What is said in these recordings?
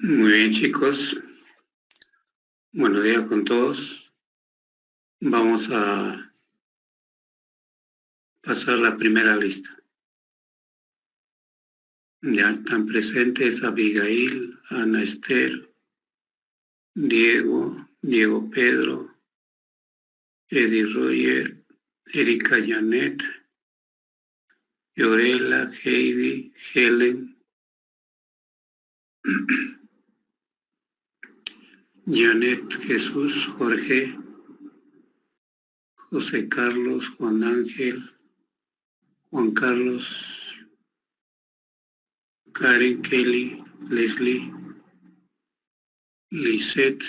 Muy bien, chicos. Buenos días con todos. Vamos a pasar la primera lista. Ya están presentes Abigail, Ana Esther, Diego Pedro, Eddie Roger, Erika Janet, Fiorella, Heidi, Helen, Janet, Jesús, Jorge, José Carlos, Juan Ángel, Juan Carlos, Karen, Kelly, Leslie, Lisette,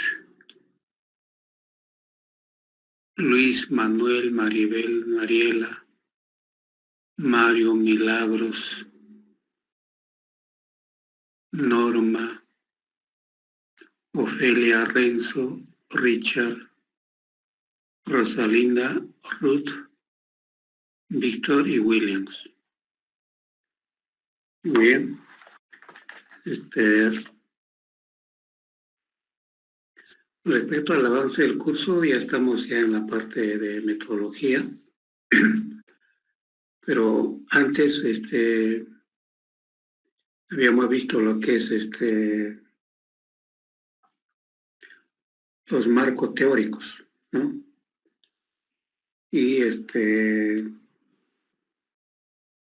Luis, Manuel, Maribel, Mariela, Mario, Milagros, Norma, Ofelia, Renzo, Richard, Rosalinda, Ruth, Víctor y Williams. Muy bien. Respecto al avance del curso, ya estamos en la parte de metodología, pero antes habíamos visto lo que es los marcos teóricos, ¿no? Y en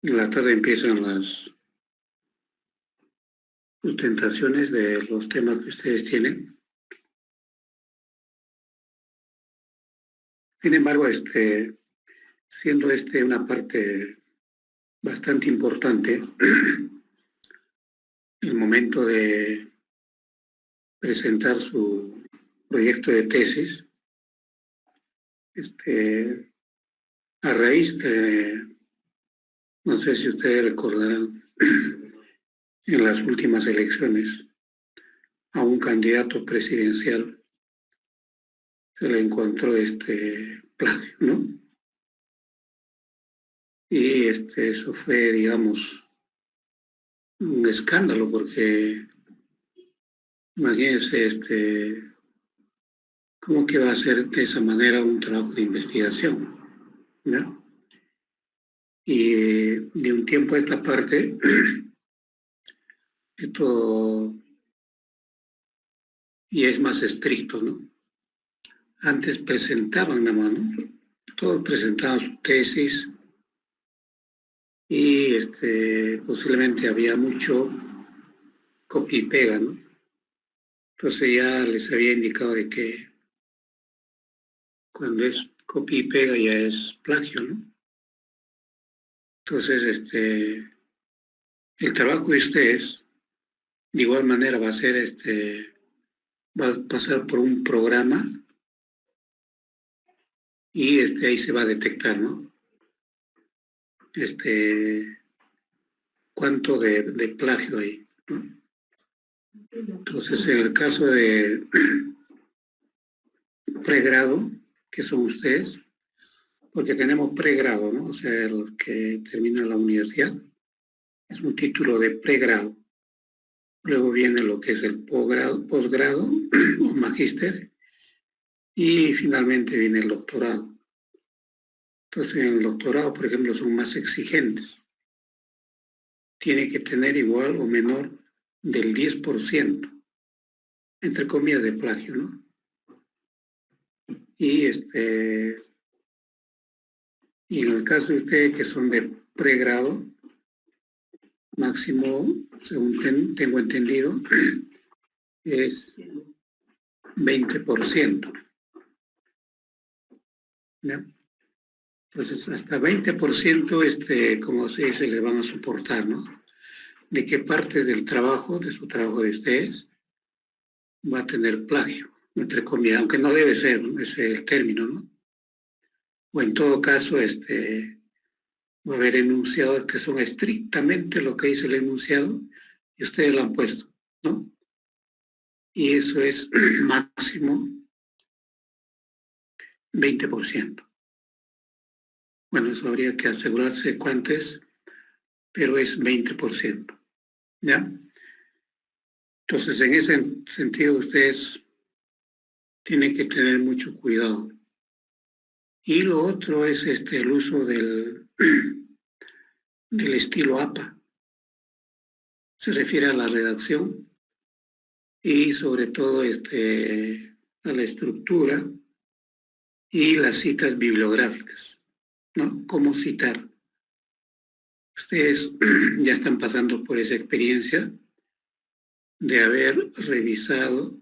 la tarde empiezan las sustentaciones de los temas que ustedes tienen. Sin embargo, siendo una parte bastante importante, el momento de presentar su proyecto de tesis, a raíz de, no sé si ustedes recordarán, en las últimas elecciones a un candidato presidencial se le encontró plagio, ¿no? Y eso fue, digamos, un escándalo porque imagínense cómo que va a ser de esa manera un trabajo de investigación, ¿no? Y de un tiempo a esta parte, esto ya es más estricto, ¿no? Antes presentaban la mano, todos presentaban su tesis y posiblemente había mucho copia y pega, ¿no? Entonces ya les había indicado de que cuando es copia y pega ya es plagio, ¿no? Entonces, el trabajo de ustedes, de igual manera, va a ser, va a pasar por un programa y ahí se va a detectar, ¿no? Cuánto de plagio hay, ¿no? Entonces, en el caso de pregrado, que son ustedes, porque tenemos pregrado, ¿no? O sea, los que terminan la universidad, es un título de pregrado. Luego viene lo que es el posgrado o magíster, y finalmente viene el doctorado. Entonces, en el doctorado, por ejemplo, son más exigentes. Tiene que tener igual o menor del 10%, entre comillas, de plagio, ¿no? Y y en el caso de ustedes que son de pregrado, máximo, según tengo entendido, es 20%. ¿Ya? Entonces, hasta 20%, como se dice, le van a soportar, ¿no? De qué partes del trabajo, de su trabajo de ustedes, va a tener plagio, entre comillas, aunque no debe ser, ¿no? Ese es el término, ¿no? O en todo caso, va a haber enunciados que son estrictamente lo que dice el enunciado y ustedes lo han puesto, ¿no? Y eso es máximo 20%. Bueno, eso habría que asegurarse cuánto es, pero es 20%, ¿ya? Entonces, en ese sentido, ustedes tienen que tener mucho cuidado. Y lo otro es el uso del estilo APA. Se refiere a la redacción y sobre todo a la estructura y las citas bibliográficas, ¿no? Cómo citar. Ustedes ya están pasando por esa experiencia de haber revisado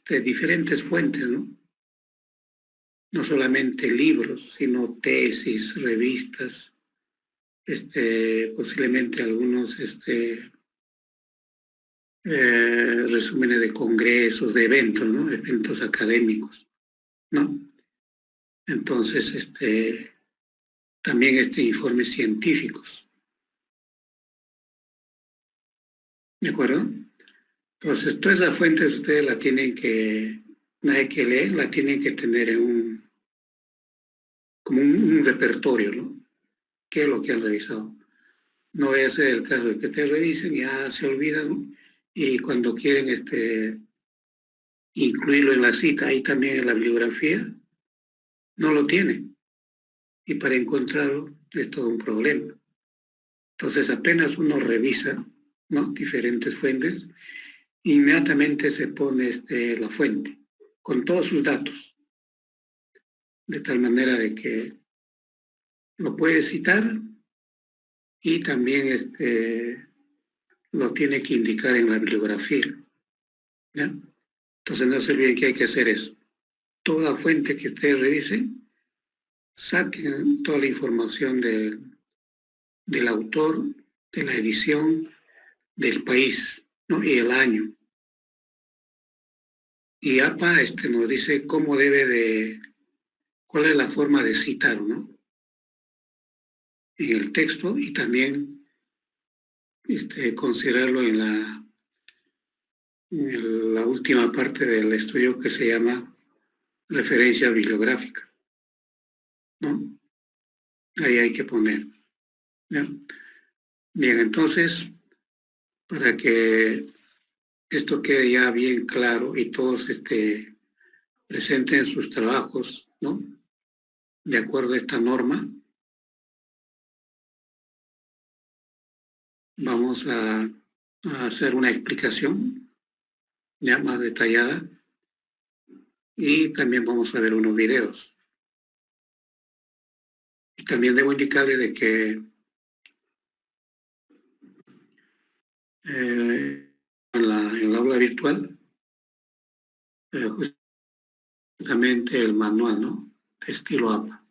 diferentes fuentes, ¿no? No solamente libros, sino tesis, revistas, posiblemente algunos resúmenes de congresos, de eventos, ¿no? Eventos académicos, ¿no? Entonces, también informes científicos. ¿De acuerdo? Entonces, todas esas fuentes ustedes la tienen que, nadie que leer, la tienen que tener en como un repertorio, ¿no? ¿Qué es lo que han revisado? No vaya a ser el caso de que te revisen y ya se olvidan, y cuando quieren incluirlo en la cita, ahí también en la bibliografía, no lo tienen. Y para encontrarlo es todo un problema. Entonces, apenas uno revisa, ¿no? Diferentes fuentes, inmediatamente se pone la fuente con todos sus datos, de tal manera de que lo puede citar y también lo tiene que indicar en la bibliografía, ¿ya? Entonces no se olviden que hay que hacer eso. Toda fuente que ustedes revisen, saquen toda la información del autor, de la edición, del país, ¿no? Y el año. Y APA nos dice cómo cuál es la forma de citar, ¿no? En el texto, y también considerarlo en la última parte del estudio que se llama referencia bibliográfica, ¿no? Ahí hay que poner, ¿ya? Bien, entonces, para que esto quede ya bien claro y todos presenten sus trabajos, ¿no? De acuerdo a esta norma, vamos a hacer una explicación ya más detallada y también vamos a ver unos videos. Y también debo indicarle de que en la aula virtual, justamente el manual, ¿no? De estilo APA,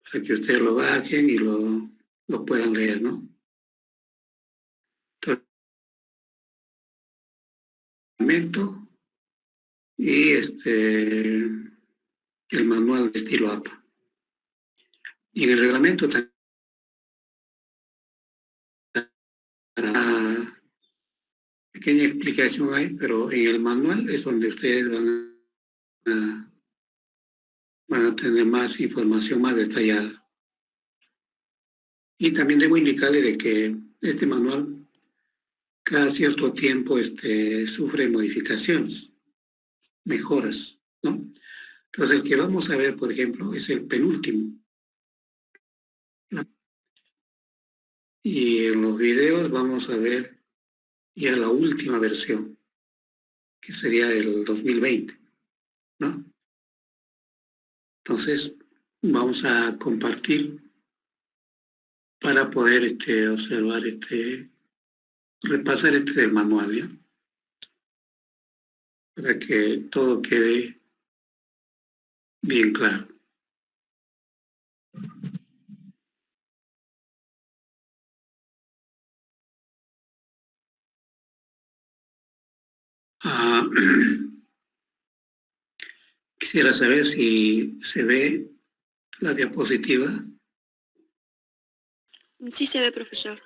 para que ustedes lo bajen y lo puedan leer, ¿no? Reglamento y el manual de estilo APA. Y en el reglamento también una pequeña explicación hay, pero en el manual es donde ustedes van a tener más información más detallada. Y también debo indicarle de que este manual cada cierto tiempo sufre modificaciones, mejoras, ¿no? Entonces el que vamos a ver, por ejemplo, es el penúltimo. Y en los videos vamos a ver ya la última versión, que sería el 2020, ¿no? Entonces, vamos a compartir para poder observar, repasar del manual, ¿ya? Para que todo quede bien claro. Quisiera saber si se ve la diapositiva. Sí se ve, profesor.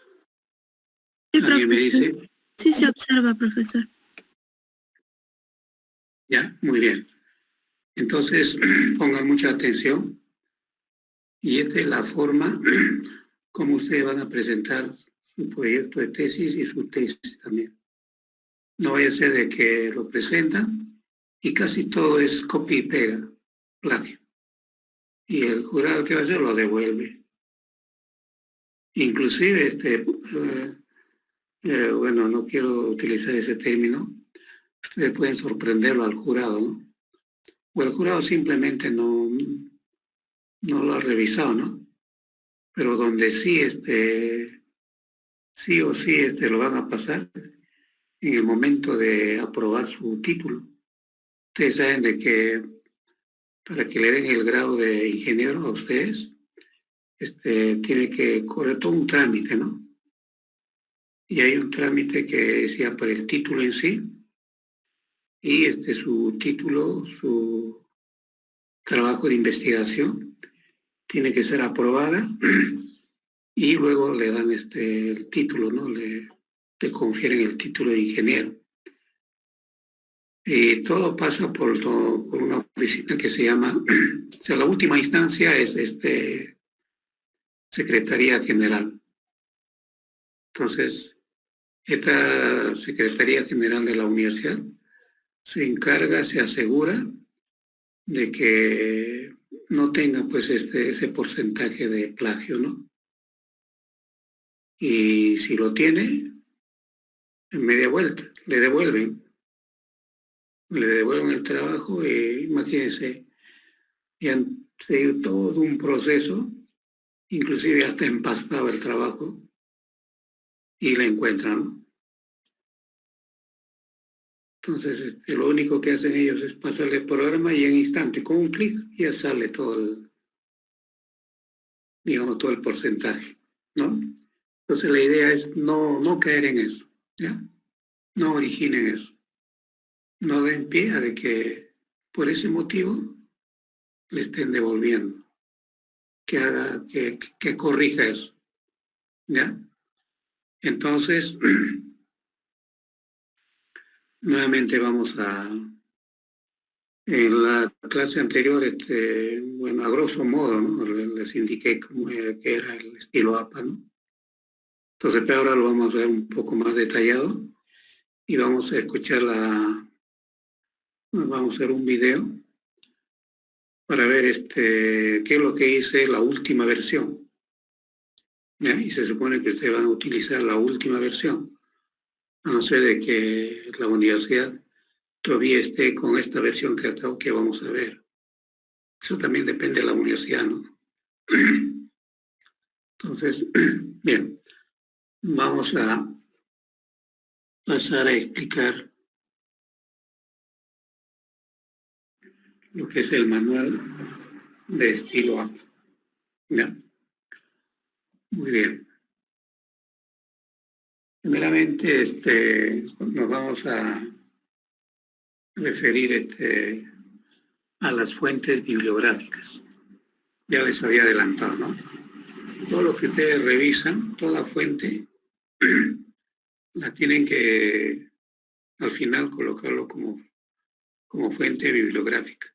Sí, ¿Alguien me dice? Sí se observa, profesor. Ya, muy bien. Entonces, pongan mucha atención. Y esta es la forma como ustedes van a presentar su proyecto de tesis y su tesis también. No vaya a ser de que lo presentan y casi todo es copia y pega, plagio. Y el jurado, ¿qué va a hacer? Lo devuelve. Inclusive, bueno, no quiero utilizar ese término, ustedes pueden sorprenderlo al jurado, ¿no? O el jurado simplemente no lo ha revisado, ¿no? Pero donde sí, sí o sí, lo van a pasar en el momento de aprobar su título. Ustedes saben de que para que le den el grado de ingeniero a ustedes, tiene que correr todo un trámite, ¿no? Y hay un trámite que sea por el título en sí, y su título, su trabajo de investigación, tiene que ser aprobada y luego le dan el título, ¿no? Le confieren el título de ingeniero. Y todo pasa por una oficina que se llama, o sea, la última instancia es Secretaría General. Entonces, esta Secretaría General de la Universidad se encarga, se asegura de que no tenga pues ese porcentaje de plagio, ¿no? Y si lo tiene, en media vuelta, le devuelven el trabajo e imagínense, ya han seguido todo un proceso, inclusive hasta empastaba el trabajo y la encuentran, ¿no? Entonces, lo único que hacen ellos es pasarle el programa y en instante, con un clic, ya sale todo todo el porcentaje, ¿no? Entonces, la idea es no caer en eso, ¿ya? No originen eso. No den pie a de que por ese motivo le estén devolviendo, que haga, que corrija eso, ¿ya? Entonces, nuevamente vamos en la clase anterior, bueno, a grosso modo, ¿no? Les indiqué cómo era, que era el estilo APA, ¿no? Entonces, pero ahora lo vamos a ver un poco más detallado y vamos a escuchar vamos a hacer un video para ver qué es lo que hice la última versión, ¿ya? Y se supone que ustedes van a utilizar la última versión, a no ser de que la universidad todavía esté con esta versión que vamos a ver. Eso también depende de la universidad, ¿no? Entonces, bien, vamos a pasar a explicar lo que es el manual de estilo APA. ¿Ya? Muy bien. Primeramente, nos vamos a referir a las fuentes bibliográficas. Ya les había adelantado, ¿no? Todo lo que ustedes revisan, toda fuente, la tienen que al final colocarlo como fuente bibliográfica,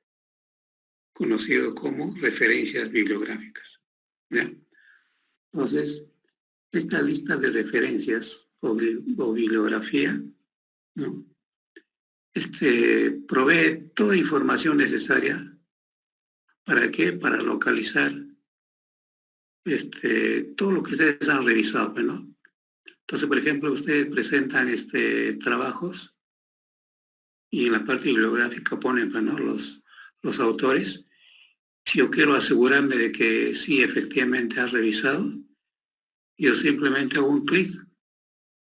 conocido como referencias bibliográficas, ¿ya? Entonces, esta lista de referencias o bibliografía, ¿no? Provee toda información necesaria. ¿Para qué? Para localizar todo lo que ustedes han revisado, ¿no? Entonces, por ejemplo, ustedes presentan trabajos y en la parte bibliográfica ponen, ¿no? los autores. Si yo quiero asegurarme de que sí, efectivamente has revisado, yo simplemente hago un clic,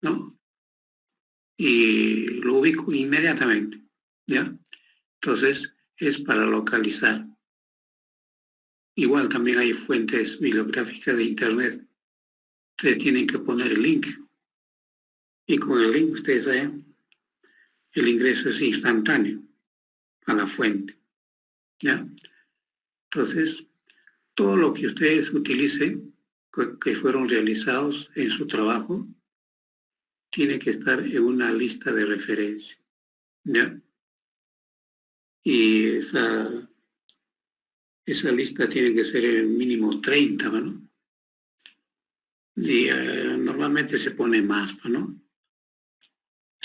¿no? Y lo ubico inmediatamente, ¿ya? Entonces, es para localizar. Igual también hay fuentes bibliográficas de Internet. Ustedes tienen que poner el link. Y con el link, ustedes saben, el ingreso es instantáneo a la fuente, ¿ya? Entonces, todo lo que ustedes utilicen, que fueron realizados en su trabajo, tiene que estar en una lista de referencia, ¿ya? Y esa lista tiene que ser el mínimo 30, ¿no? Y normalmente se pone más, ¿no?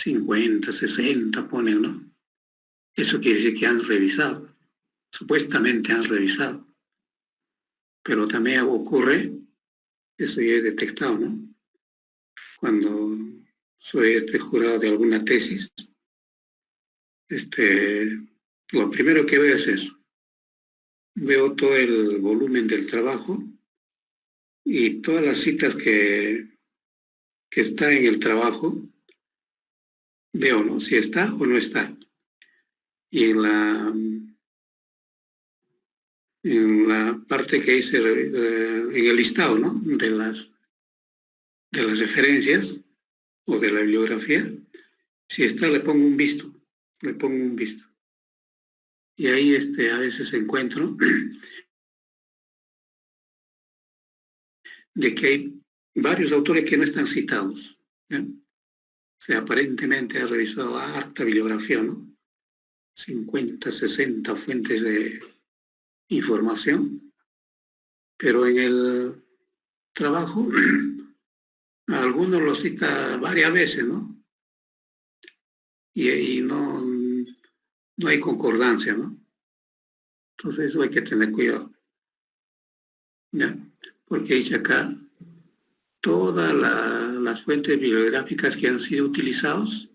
50, 60 ponen, ¿no? Eso quiere decir que han revisado, supuestamente han revisado. Pero también ocurre, eso ya he detectado, ¿no? Cuando soy jurado de alguna tesis, lo primero que veo es eso. Veo todo el volumen del trabajo y todas las citas que está en el trabajo, veo, ¿no? Si está o no está. Y en la parte que dice, en el listado, ¿no? De las referencias o de la bibliografía, si está le pongo un visto, le pongo un visto. Y ahí a veces encuentro de que hay varios autores que no están citados, ¿eh? O sea, aparentemente ha revisado harta bibliografía, ¿no? 50, 60 fuentes de información, pero en el trabajo algunos lo cita varias veces, ¿no? Y no hay concordancia, ¿no? Entonces eso hay que tener cuidado, ¿ya? Porque dice acá, todas las fuentes bibliográficas que han sido utilizados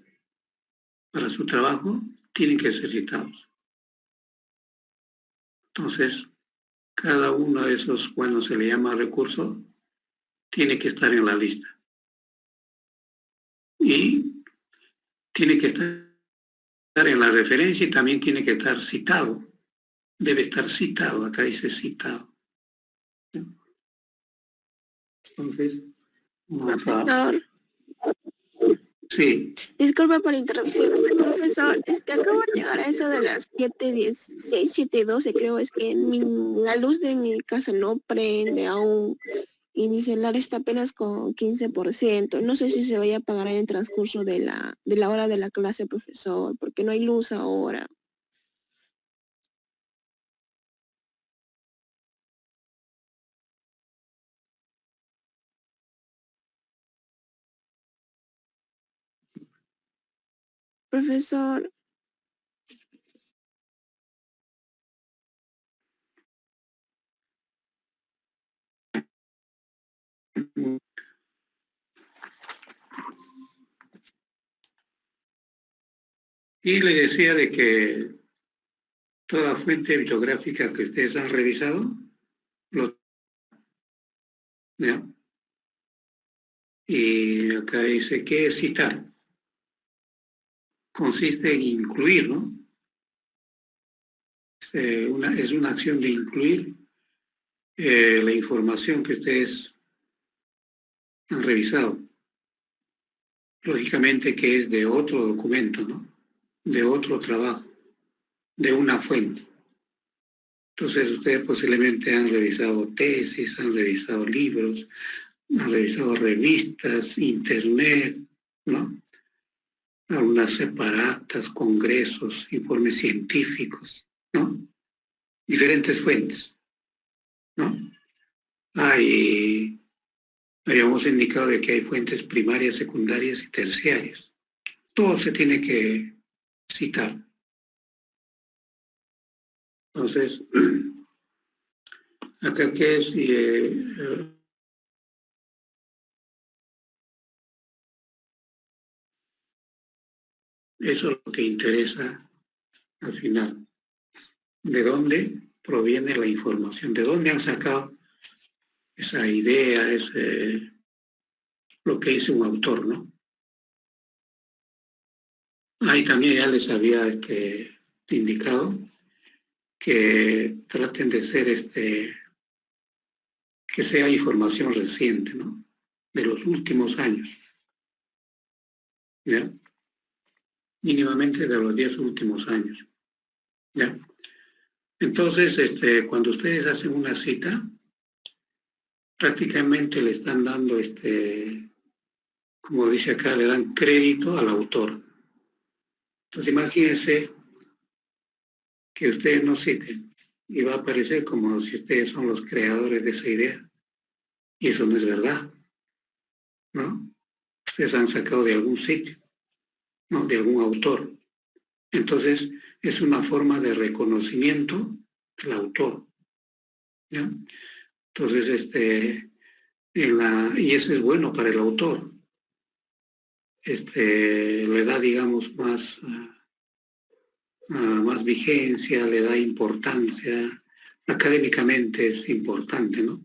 para su trabajo tienen que ser citados. Entonces, cada uno de esos, cuando se le llama recurso, tiene que estar en la lista. Y tiene que estar en la referencia y también tiene que estar citado. Debe estar citado, acá dice citado. Entonces, Profesor, sí. disculpa por la interrupción. Profesor, es que acabo de llegar a eso de las 7:16, 7:12, creo, es que la luz de mi casa no prende aún y mi celular está apenas con 15%. No sé si se vaya a apagar en el transcurso de la hora de la clase, profesor, porque no hay luz ahora. Profesor, Y le decía de que toda fuente bibliográfica que ustedes han revisado, ¿ya? Y acá dice que citar consiste en incluir, ¿no? Es una acción de incluir la información que ustedes han revisado. Lógicamente que es de otro documento, ¿no? De otro trabajo, de una fuente. Entonces ustedes posiblemente han revisado tesis, han revisado libros, han revisado revistas, internet, ¿no? Algunas separatas, congresos, informes científicos, ¿no? Diferentes fuentes, ¿no? Habíamos indicado de que hay fuentes primarias, secundarias y terciarias. Todo se tiene que citar. Entonces, acá que es, eso es lo que interesa al final. ¿De dónde proviene la información? ¿De dónde han sacado esa idea, lo que dice un autor, ¿no? Ahí también ya les había indicado que traten de ser que sea información reciente, ¿no? De los últimos años, ¿ya? Mínimamente de los 10 últimos años, ¿ya? Entonces, cuando ustedes hacen una cita, prácticamente le están dando, como dice acá, le dan crédito al autor. Entonces, imagínense que ustedes no citen y va a parecer como si ustedes son los creadores de esa idea. Y eso no es verdad, ¿no? Ustedes han sacado de algún sitio. ¿no?, de algún autor. Entonces, es una forma de reconocimiento del autor, ¿ya? Entonces, y eso es bueno para el autor. Le da, digamos, más vigencia, le da importancia. Académicamente es importante, ¿no?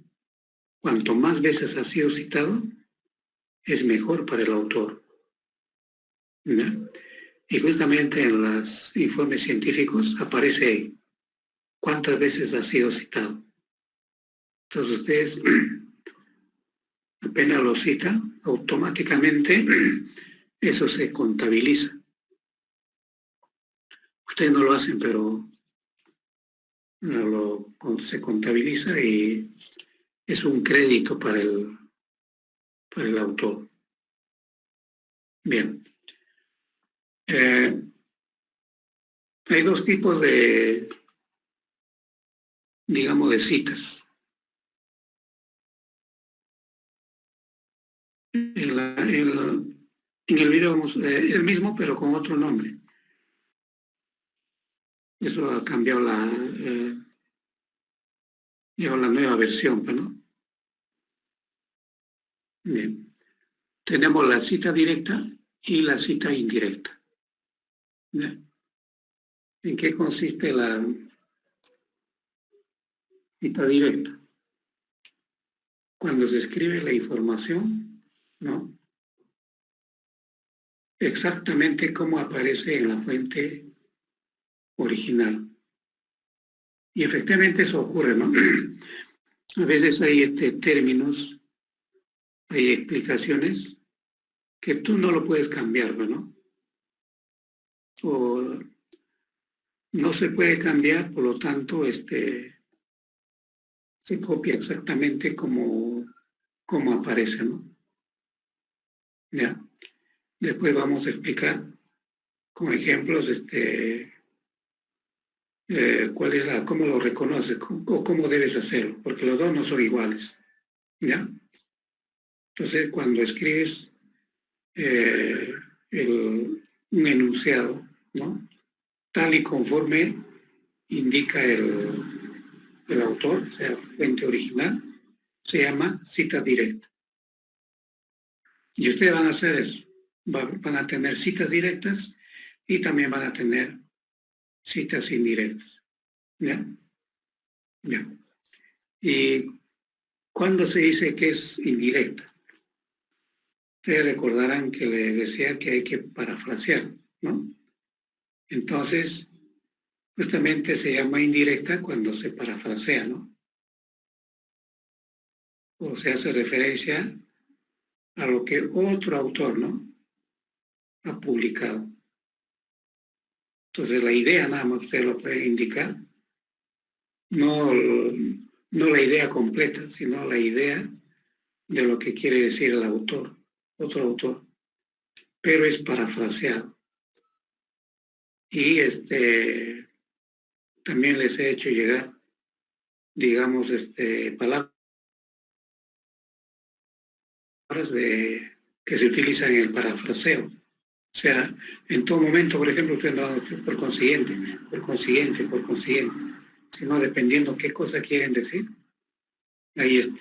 Cuanto más veces ha sido citado, es mejor para el autor, ¿ya? Y justamente en los informes científicos aparece ahí cuántas veces ha sido citado. Entonces ustedes apenas lo citan, automáticamente eso se contabiliza. Ustedes no lo hacen, pero se contabiliza y es un crédito para el autor. Bien. Hay dos tipos de, digamos, de citas. En el video vamos, el mismo, pero con otro nombre. Eso ha cambiado la nueva versión, ¿no? Bien. Tenemos la cita directa y la cita indirecta. ¿Bien? ¿En qué consiste la cita directa? Cuando se escribe la información, ¿no?, exactamente como aparece en la fuente original. Y efectivamente eso ocurre, ¿no? A veces hay términos, hay explicaciones que tú no lo puedes cambiar, ¿no? O no se puede cambiar, por lo tanto, se copia exactamente como aparece, ¿no? ¿Ya? Después vamos a explicar con ejemplos cómo lo reconoces o cómo debes hacerlo, porque los dos no son iguales, ¿ya? Entonces, cuando escribes un enunciado, ¿no?, tal y conforme indica el autor, o sea, fuente original, se llama cita directa. Y ustedes van a hacer eso. Van a tener citas directas y también van a tener citas indirectas. ¿Ya? ¿Ya? ¿Y cuándo se dice que es indirecta? Ustedes recordarán que le decía que hay que parafrasear, ¿no? Entonces, justamente se llama indirecta cuando se parafrasea, ¿no? O se hace referencia a lo que otro autor, ¿no?, ha publicado. Entonces, la idea nada más usted lo puede indicar, no la idea completa, sino la idea de lo que quiere decir el autor, otro autor, pero es parafraseado. Y también les he hecho llegar, digamos, palabras que se utilizan en el parafraseo. O sea, en todo momento, por ejemplo, usted no por consiguiente, sino dependiendo qué cosa quieren decir, hay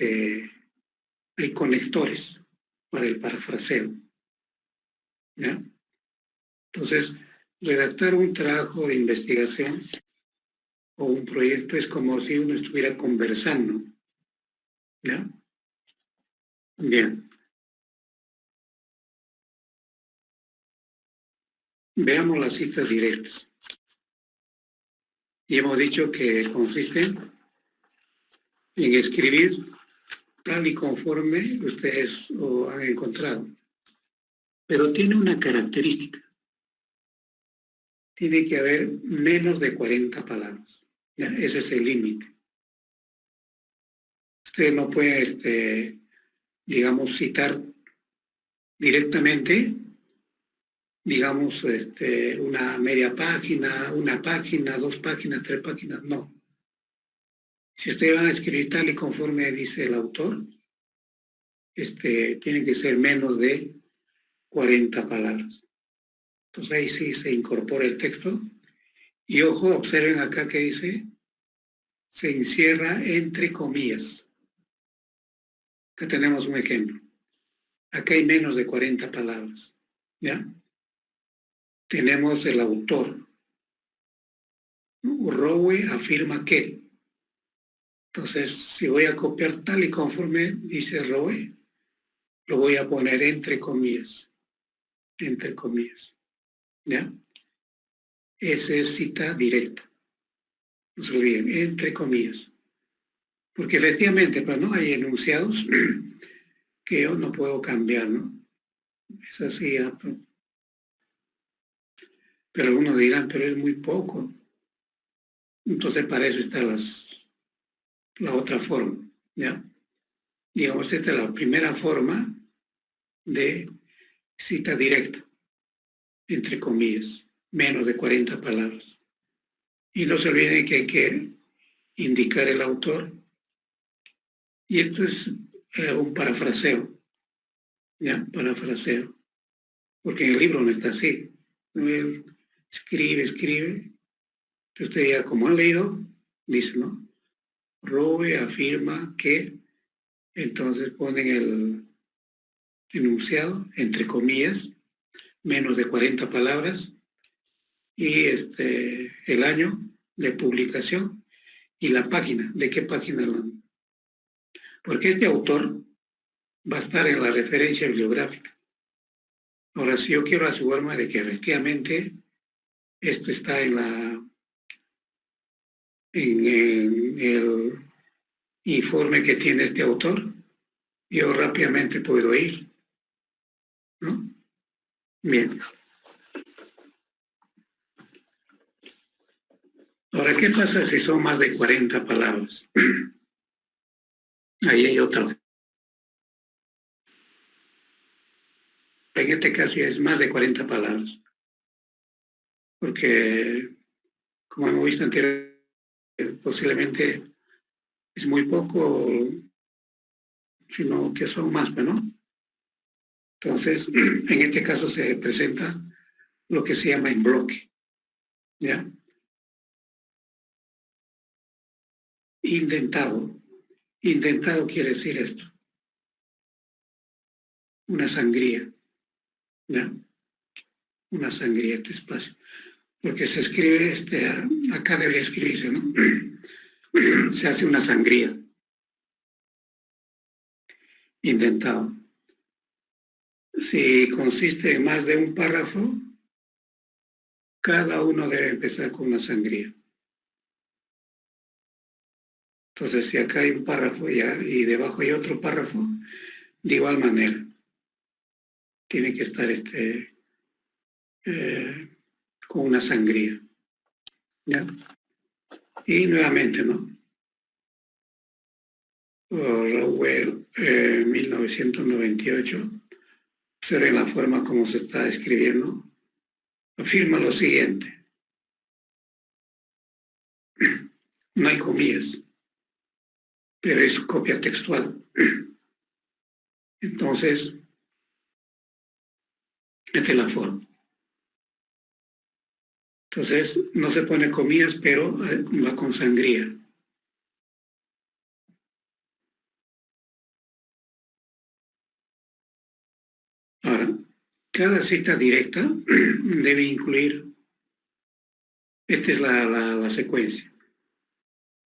conectores para el parafraseo, ¿ya? Entonces, redactar un trabajo de investigación o un proyecto es como si uno estuviera conversando, ¿ya? Bien. Veamos las citas directas. Y hemos dicho que consiste en escribir tal y conforme ustedes lo han encontrado. Pero tiene una característica. Tiene que haber menos de 40 palabras. ¿Ya? Ese es el límite. Usted no puede, digamos, citar directamente, digamos, una media página, una página, 2 páginas, 3 páginas, no. Si usted va a escribir tal y conforme dice el autor, tiene que ser menos de 40 palabras. Entonces ahí sí se incorpora el texto. Y ojo, observen acá que dice, se encierra entre comillas. Acá tenemos un ejemplo. Acá hay menos de 40 palabras, ¿ya? Tenemos el autor. Rowe afirma que. Entonces, si voy a copiar tal y conforme dice Rowe, lo voy a poner entre comillas, ¿ya? Esa es cita directa. No se olviden, entre comillas. Porque efectivamente, pues no hay enunciados que yo no puedo cambiar, ¿no? Es así, pero algunos dirán, pero es muy poco. Entonces, para eso está la otra forma, ¿ya? Digamos, esta es la primera forma de cita directa, entre comillas, menos de 40 palabras. Y no se olviden que hay que indicar el autor. Y esto es un parafraseo, ¿ya? Parafraseo. Porque en el libro no está así. Él escribe. Entonces usted ya, como han leído, dice, ¿no? Rowe afirma que, entonces ponen el enunciado, entre comillas, menos de 40 palabras, y el año de publicación y la página, de qué página porque este autor va a estar en la referencia bibliográfica. Ahora, si yo quiero asegurarme de que efectivamente esto está en el informe que tiene este autor, yo rápidamente puedo ir, ¿no? Bien. Ahora, ¿qué pasa si son más de 40 palabras? Ahí hay otra. En este caso ya es más de 40 palabras, porque, como hemos visto anteriormente, posiblemente es muy poco, sino que son más, ¿no? Entonces, en este caso se presenta lo que se llama en bloque, ¿ya? Indentado. Indentado quiere decir esto, una sangría, ¿ya? Una sangría, este espacio. Porque se escribe, acá debería escribirse, ¿no? Se hace una sangría. Indentado. Si consiste en más de un párrafo, cada uno debe empezar con una sangría. Entonces, si acá hay un párrafo ya y debajo hay otro párrafo, de igual manera, tiene que estar con una sangría. ¿Ya? Y nuevamente, ¿no? Rowell, 1998, observen la forma como se está escribiendo, afirma lo siguiente. No hay comillas, pero es copia textual. Entonces, esta es la forma. Entonces, no se pone comillas, pero va con sangría. Ahora, cada cita directa debe incluir, esta es la secuencia,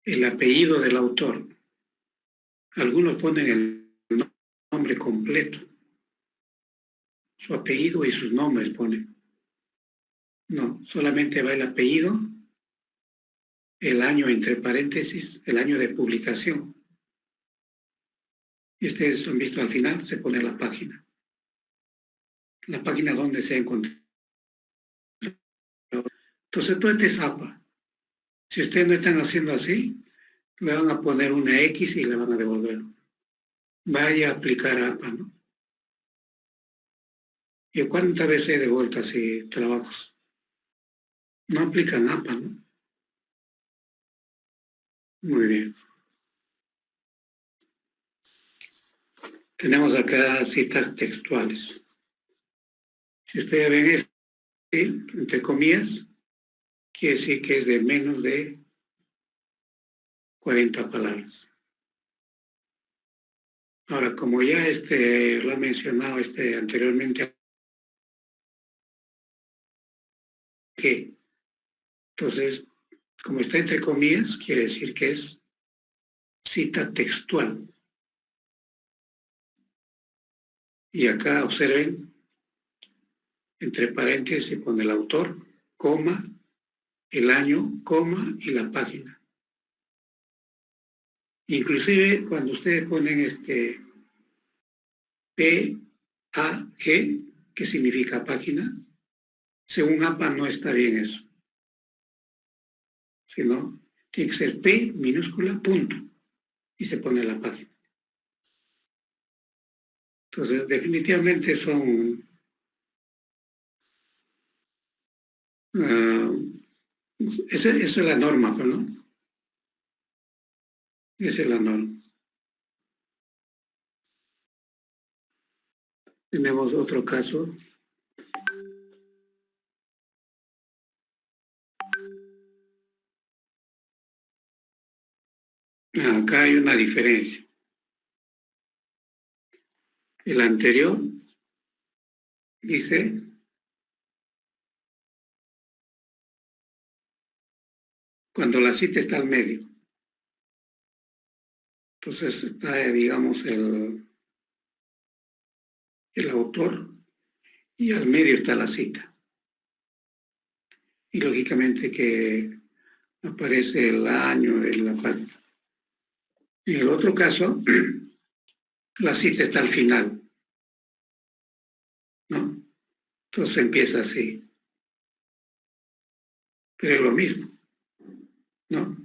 el apellido del autor. Algunos ponen el nombre completo, su apellido y sus nombres ponen. No, solamente va el apellido, el año entre paréntesis, el año de publicación. Y ustedes han visto al final, se pone la página. La página donde se encuentra. Entonces, todo este es APA. Si ustedes no están haciendo así, le van a poner una X y le van a devolver. Vaya a aplicar APA, ¿no? ¿Y cuántas veces he devuelto así trabajos? No aplican APA, ¿no? Muy bien. Tenemos acá citas textuales. Si ustedes ven esto, ¿sí? Entre comillas, quiere decir que es de menos de 40 palabras. Ahora, como ya lo ha mencionado anteriormente, que entonces, como está entre comillas, quiere decir que es cita textual. Y acá observen, entre paréntesis se pone el autor, coma, el año, coma y la página. Inclusive cuando ustedes ponen P-A-G, que significa página, según APA no está bien eso, sino tiene que ser P minúscula, punto, y se pone la página. Entonces, definitivamente son esa es la norma, ¿no? Esa es la norma. Tenemos otro caso. Acá hay una diferencia. El anterior dice cuando la cita está al medio. Entonces está, digamos, el autor y al medio está la cita. Y lógicamente que aparece el año de la página. En el otro caso, la cita está al final, ¿no? Entonces empieza así. Pero es lo mismo, ¿no?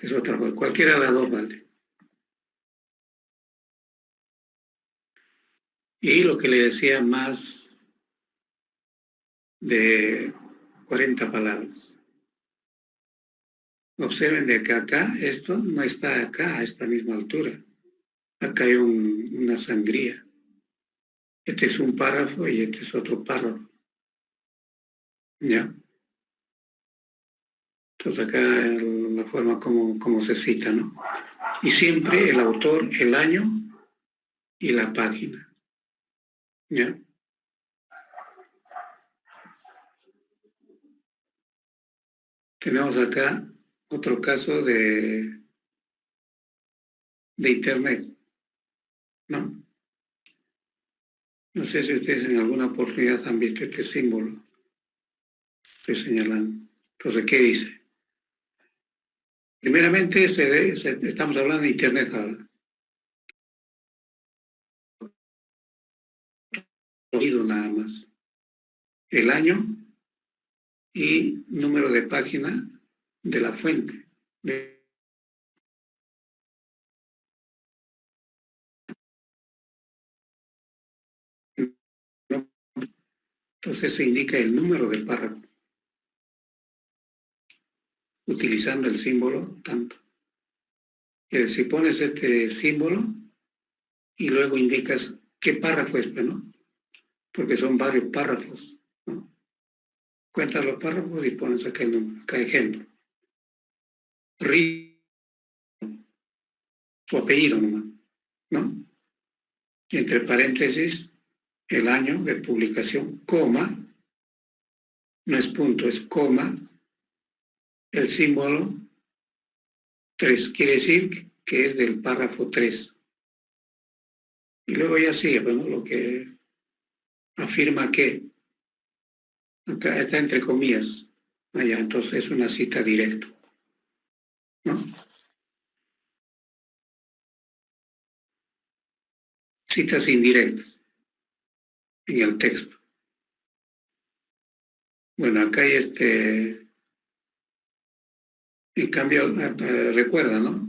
Es otra cosa. Cualquiera de las dos vale. Y lo que le decía, más de 40 palabras. Observen de que acá, esto no está acá a esta misma altura. Acá hay una sangría. Este es un párrafo y este es otro párrafo. ¿Ya? Entonces acá la forma como se cita, ¿no? Y siempre el autor, el año y la página. ¿Ya? Tenemos acá otro caso de Internet, ¿no? No sé si ustedes en alguna oportunidad han visto este símbolo. Estoy señalando. Entonces, ¿qué dice? Primeramente, estamos hablando de Internet ahora. Oído nada más. El año y número de página de la fuente. Entonces se indica el número del párrafo, utilizando el símbolo tanto. Si pones este símbolo y luego indicas qué párrafo es, ¿no? Porque son varios párrafos, ¿no? Cuentas los párrafos y pones acá el número, acá ejemplo. Su apellido nomás, ¿no? Y entre paréntesis, el año de publicación, coma, no es punto, es coma, el símbolo 3, quiere decir que es del párrafo 3. Y luego ya sigue, bueno, lo que afirma que, acá está entre comillas, allá, entonces es una cita directa, ¿no? Citas indirectas en el texto. Bueno, acá hay en cambio, recuerda, ¿no?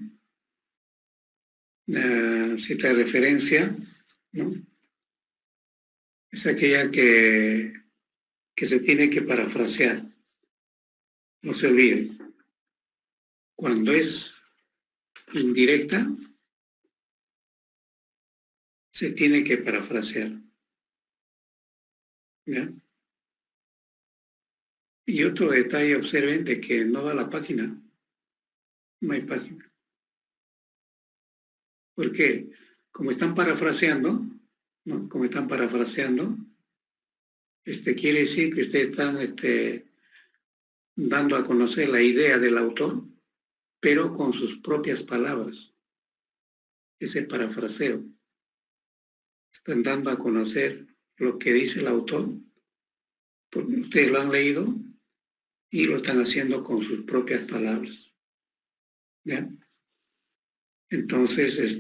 Cita de referencia, ¿no? Es aquella que se tiene que parafrasear. No se olvide. Cuando es indirecta, se tiene que parafrasear. ¿Ya? Y otro detalle, observen de que no va la página. No hay página. Porque como están parafraseando, ¿no? Como están parafraseando, quiere decir que ustedes están dando a conocer la idea del autor, pero con sus propias palabras. Ese parafraseo. Están dando a conocer lo que dice el autor, porque ustedes lo han leído y lo están haciendo con sus propias palabras. ¿Ya? Entonces,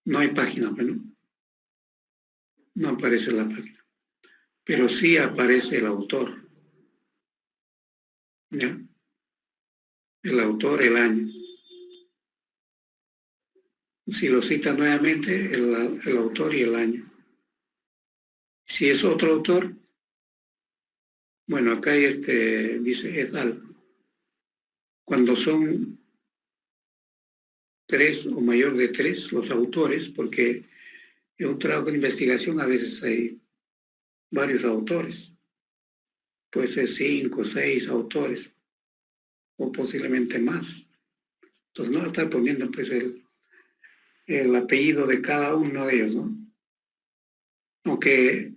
no hay página, bueno, no aparece la página, pero sí aparece el autor. ¿Ya? El autor, el año. Si lo cita nuevamente, el autor y el año. Si es otro autor, bueno, acá hay dice et al. Cuando son 3 o mayor de 3 los autores, porque en un trabajo de investigación a veces hay varios autores, puede ser 5 o 6 autores, o posiblemente más. Entonces no está poniendo pues el apellido de cada uno de ellos, ¿no? Aunque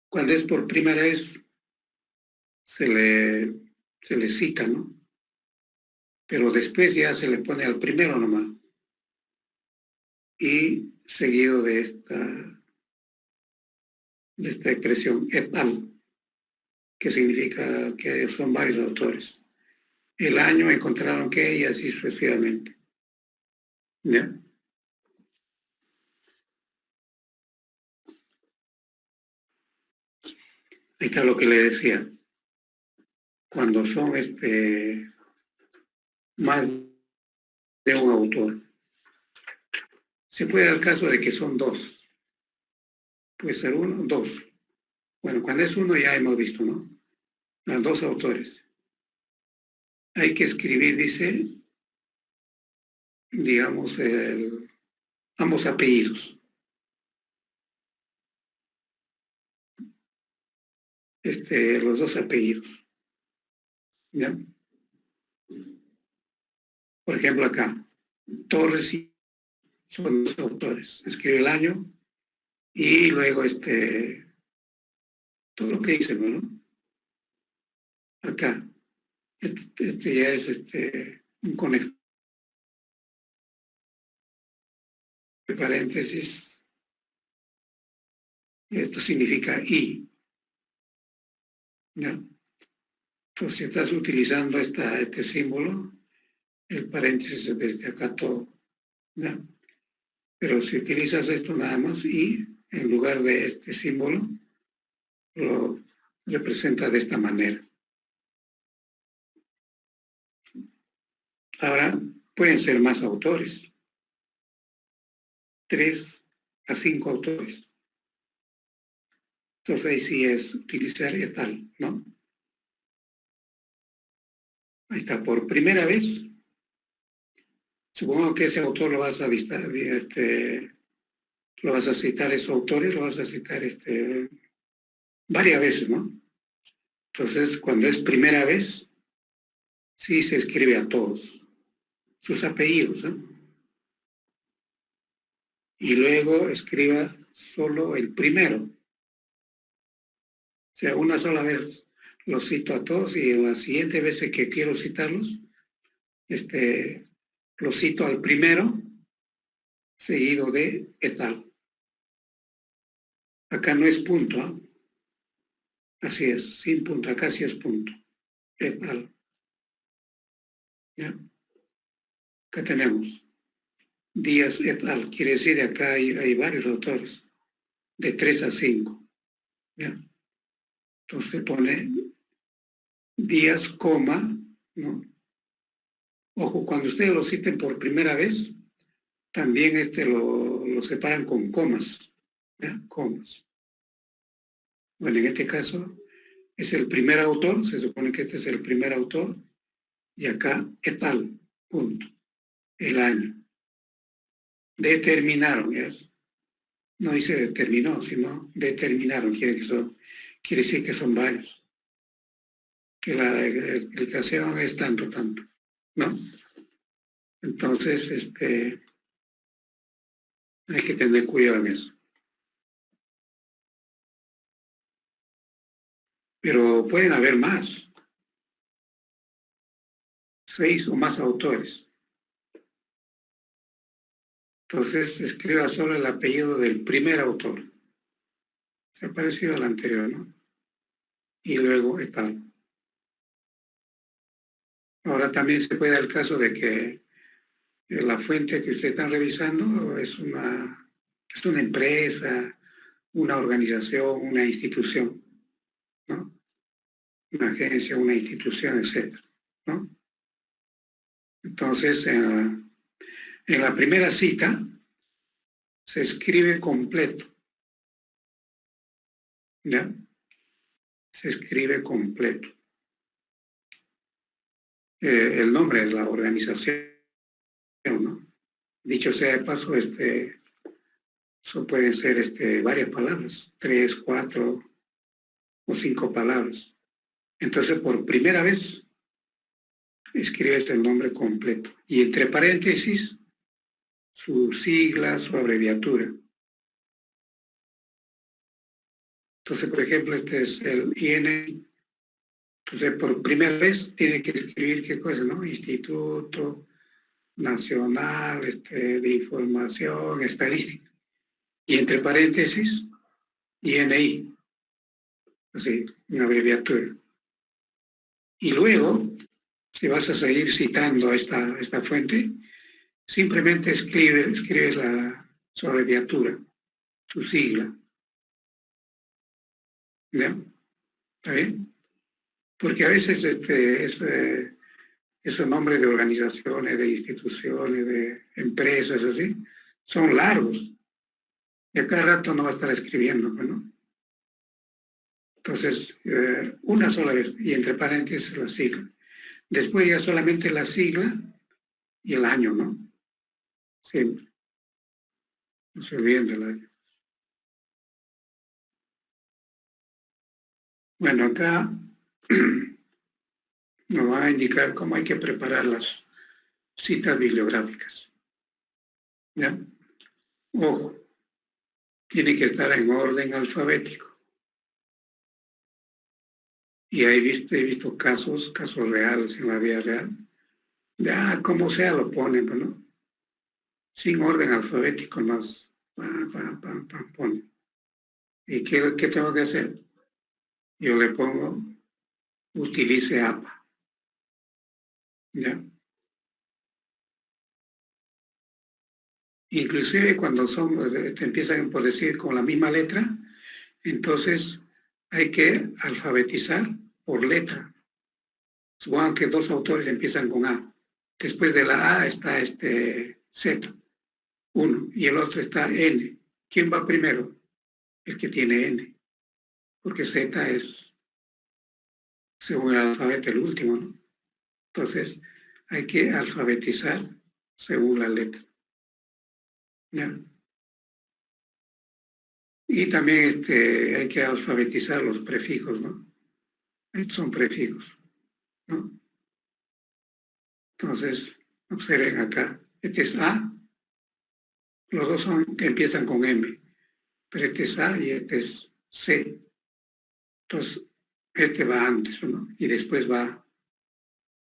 cuando es por primera vez se le cita, ¿no? Pero después ya se le pone al primero nomás. Y seguido de esta expresión et al, que significa que son varios autores. El año encontraron que y así sucesivamente. ¿Ya? Ahí está lo que le decía. Cuando son más de un autor. Se puede dar caso de que son 2. Puede ser 1, 2. Bueno, cuando es 1 ya hemos visto, ¿no? Los 2 autores. Hay que escribir, dice, digamos, ambos apellidos. Los 2 apellidos. ¿Ya? Por ejemplo, acá, Torres y son 2 autores. Escribe el año y luego todo lo que dice, ¿no? Acá, ya es un conector de paréntesis. Esto significa y. ¿Ya? Entonces, si estás utilizando este símbolo, el paréntesis desde acá todo. ¿Ya? Pero si utilizas esto nada más y en lugar de este símbolo, lo representa de esta manera. Ahora, pueden ser más autores. 3 a 5 autores. Entonces ahí sí es utilizar y tal, ¿no? Ahí está, por primera vez. Supongo que ese autor lo vas a visitar, lo vas a citar, esos autores, lo vas a citar varias veces, ¿no? Entonces, cuando es primera vez, sí se escribe a todos sus apellidos, ¿eh? Y luego escriba solo el primero. O sea, una sola vez los cito a todos y en las siguientes veces que quiero citarlos, los cito al primero, seguido de etal. Acá no es punto, ¿eh? Así es, sin punto, acá sí es punto. Etal. ¿Ya? Acá tenemos Díaz et al. Quiere decir, acá hay varios autores, de 3 a 5. ¿Ya? Entonces se pone Díaz, coma, ¿no? Ojo, cuando ustedes lo citen por primera vez, también lo separan con comas, ¿ya? Comas. Bueno, en este caso es el primer autor, se supone que este es el primer autor, y acá et al, punto, el año. Determinaron, ¿ya? no dice determinó, sino determinaron, quiere decir que son varios, que la explicación es tanto, ¿no? Entonces, hay que tener cuidado en eso. Pero pueden haber más, 6 o más autores. Entonces, escriba solo el apellido del primer autor. Se ha parecido al anterior, ¿no? Y luego tal. Ahora también se puede dar el caso de que la fuente que usted está revisando es una empresa, una organización, una institución, ¿no? Una agencia, una institución, etc., ¿no? Entonces, en la primera cita se escribe completo, ¿ya? Se escribe completo. El nombre de la organización, ¿no? Dicho sea de paso, eso pueden ser varias palabras, 3, 4 o 5 palabras. Entonces, por primera vez, escribes el nombre completo. Y entre paréntesis, su sigla, su abreviatura. Entonces, por ejemplo, este es el INI. Entonces, por primera vez tiene que escribir qué cosa, ¿no? Instituto Nacional de Información Estadística. Y entre paréntesis, INI. Así, una abreviatura. Y luego, si vas a seguir citando esta fuente, simplemente escribes su abreviatura, su sigla. ¿Ya? ¿Está bien? Porque a veces esos nombres de organizaciones, de instituciones, de empresas, así, son largos. Y a cada rato no va a estar escribiendo, ¿no? Entonces, una sola vez, y entre paréntesis la sigla. Después ya solamente la sigla y el año, ¿no? Siempre. No se olviden del año. Bueno, acá nos va a indicar cómo hay que preparar las citas bibliográficas. ¿Ya? Ojo, tiene que estar en orden alfabético. Y he visto casos reales en la vida real. Ya, como sea, lo ponen, ¿no? Sin orden alfabético más. Ponen. ¿Y qué tengo que hacer? Yo le pongo, utilice APA. ¿Ya? Inclusive cuando te empiezan por decir con la misma letra, entonces hay que alfabetizar por letra. Supongan que 2 autores empiezan con A. Después de la A está Z, 1, y el otro está N. ¿Quién va primero? El que tiene N, porque Z es, según el alfabeto, el último, ¿no? Entonces, hay que alfabetizar según la letra. ¿Ya? Y también hay que alfabetizar los prefijos, ¿no? Estos son prefijos, ¿no? Entonces, observen acá, este es A, los dos son que empiezan con M, pero este es A y este es C. Entonces, este va antes, ¿no? Y después va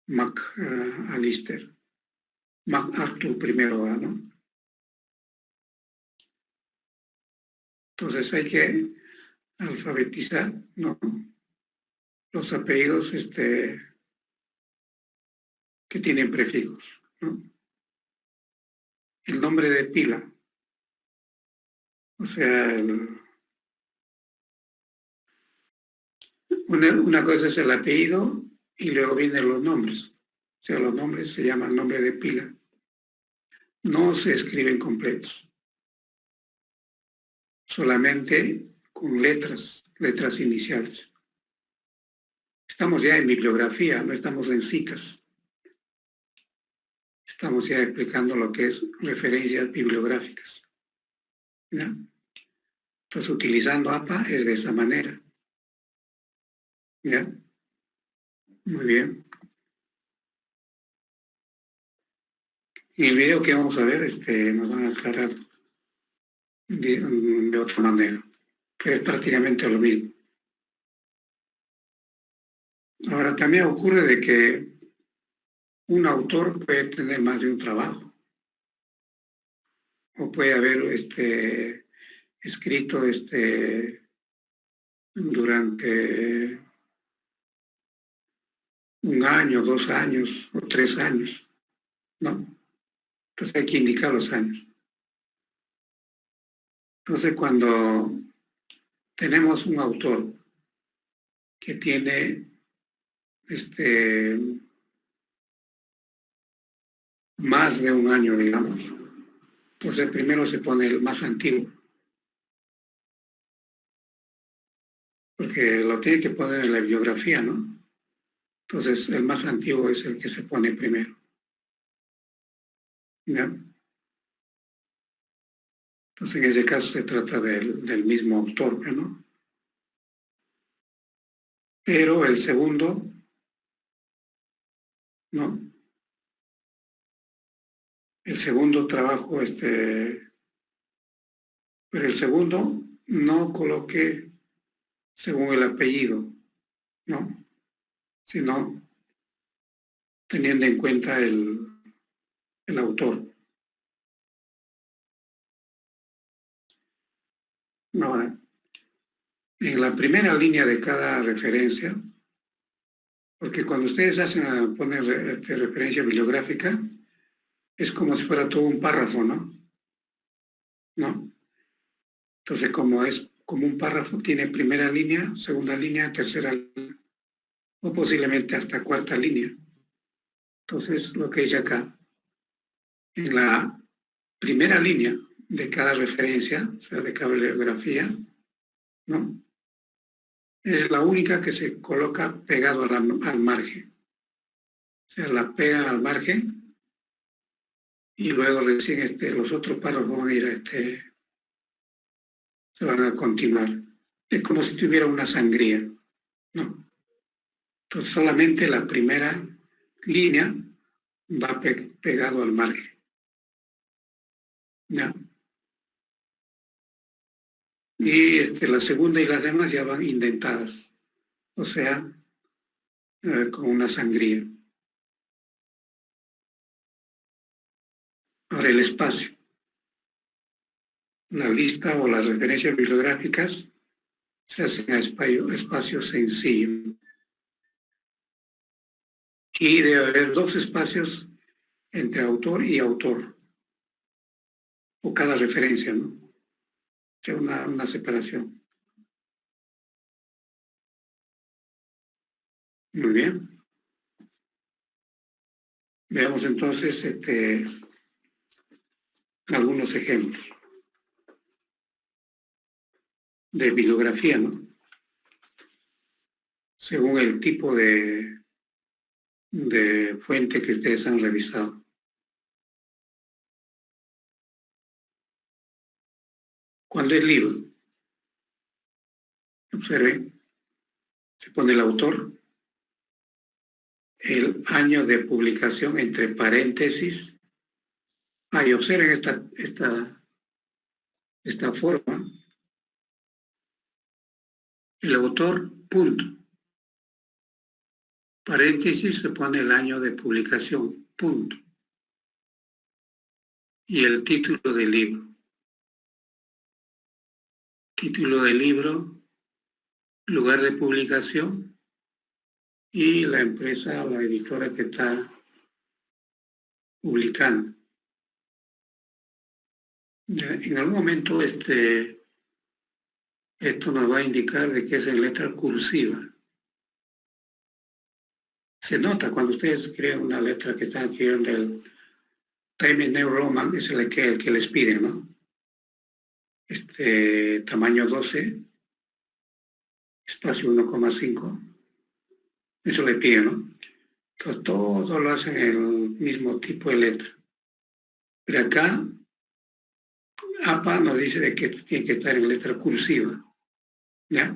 McAllister. MacArthur primero va, ¿no? Entonces hay que alfabetizar, ¿no? Los apellidos que tienen prefijos, ¿no? El nombre de pila. O sea, una cosa es el apellido y luego vienen los nombres. O sea, los nombres se llaman nombre de pila. No se escriben completos. Solamente con letras iniciales. Estamos ya en bibliografía, no estamos en citas. Estamos ya explicando lo que es referencias bibliográficas. ¿Ya? Entonces, utilizando APA es de esa manera. ¿Ya? Muy bien. Y el video que vamos a ver nos van a aclarar de otra manera, que es prácticamente lo mismo. Ahora, también ocurre de que un autor puede tener más de un trabajo, o puede haber escrito durante un año, 2 años o 3 años, ¿no? Entonces hay que indicar los años. Entonces, cuando tenemos un autor que tiene más de un año, digamos, entonces primero se pone el más antiguo, porque lo tiene que poner en la bibliografía, ¿no? Entonces el más antiguo es el que se pone primero. ¿Ya? Entonces en ese caso se trata del mismo autor, ¿no? Pero el segundo, no. El segundo trabajo, pero el segundo no coloque según el apellido, ¿no? Sino teniendo en cuenta el autor. Ahora, en la primera línea de cada referencia, porque cuando ustedes ponen referencia bibliográfica, es como si fuera todo un párrafo, ¿no? ¿No? Entonces, como es como un párrafo, tiene primera línea, segunda línea, tercera línea, o posiblemente hasta cuarta línea. Entonces, lo que dice acá, en la primera línea de cada referencia, o sea, de cada bibliografía, ¿no? Es la única que se coloca pegado al margen. O sea, la pegan al margen y luego recién los otros párrafos van a ir se van a continuar. Es como si tuviera una sangría, ¿no? Entonces solamente la primera línea va pegado al margen. ¿Ya? Y la segunda y las demás ya van indentadas, o sea, con una sangría. Ahora el espacio. La lista o las referencias bibliográficas se hacen a espacio sencillo. Y debe haber 2 espacios entre autor y autor, o cada referencia, ¿no? O sea, una separación. Muy bien. Veamos entonces algunos ejemplos de bibliografía, ¿no? Según el tipo de fuente que ustedes han revisado. Cuando es libro, observen, se pone el autor, el año de publicación entre paréntesis. Y observen esta forma. El autor, punto. Paréntesis se pone el año de publicación, punto. Y el título del libro. Título del libro, lugar de publicación y la empresa o la editora que está publicando. En algún momento esto nos va a indicar de que es en letra cursiva. Se nota cuando ustedes escriben una letra que está aquí en el Times New Roman, es el que les piden, ¿no? Tamaño 12, espacio 1,5, eso le piden, ¿no? Entonces todo lo hacen en el mismo tipo de letra. Pero acá APA nos dice de que tiene que estar en letra cursiva, ¿ya?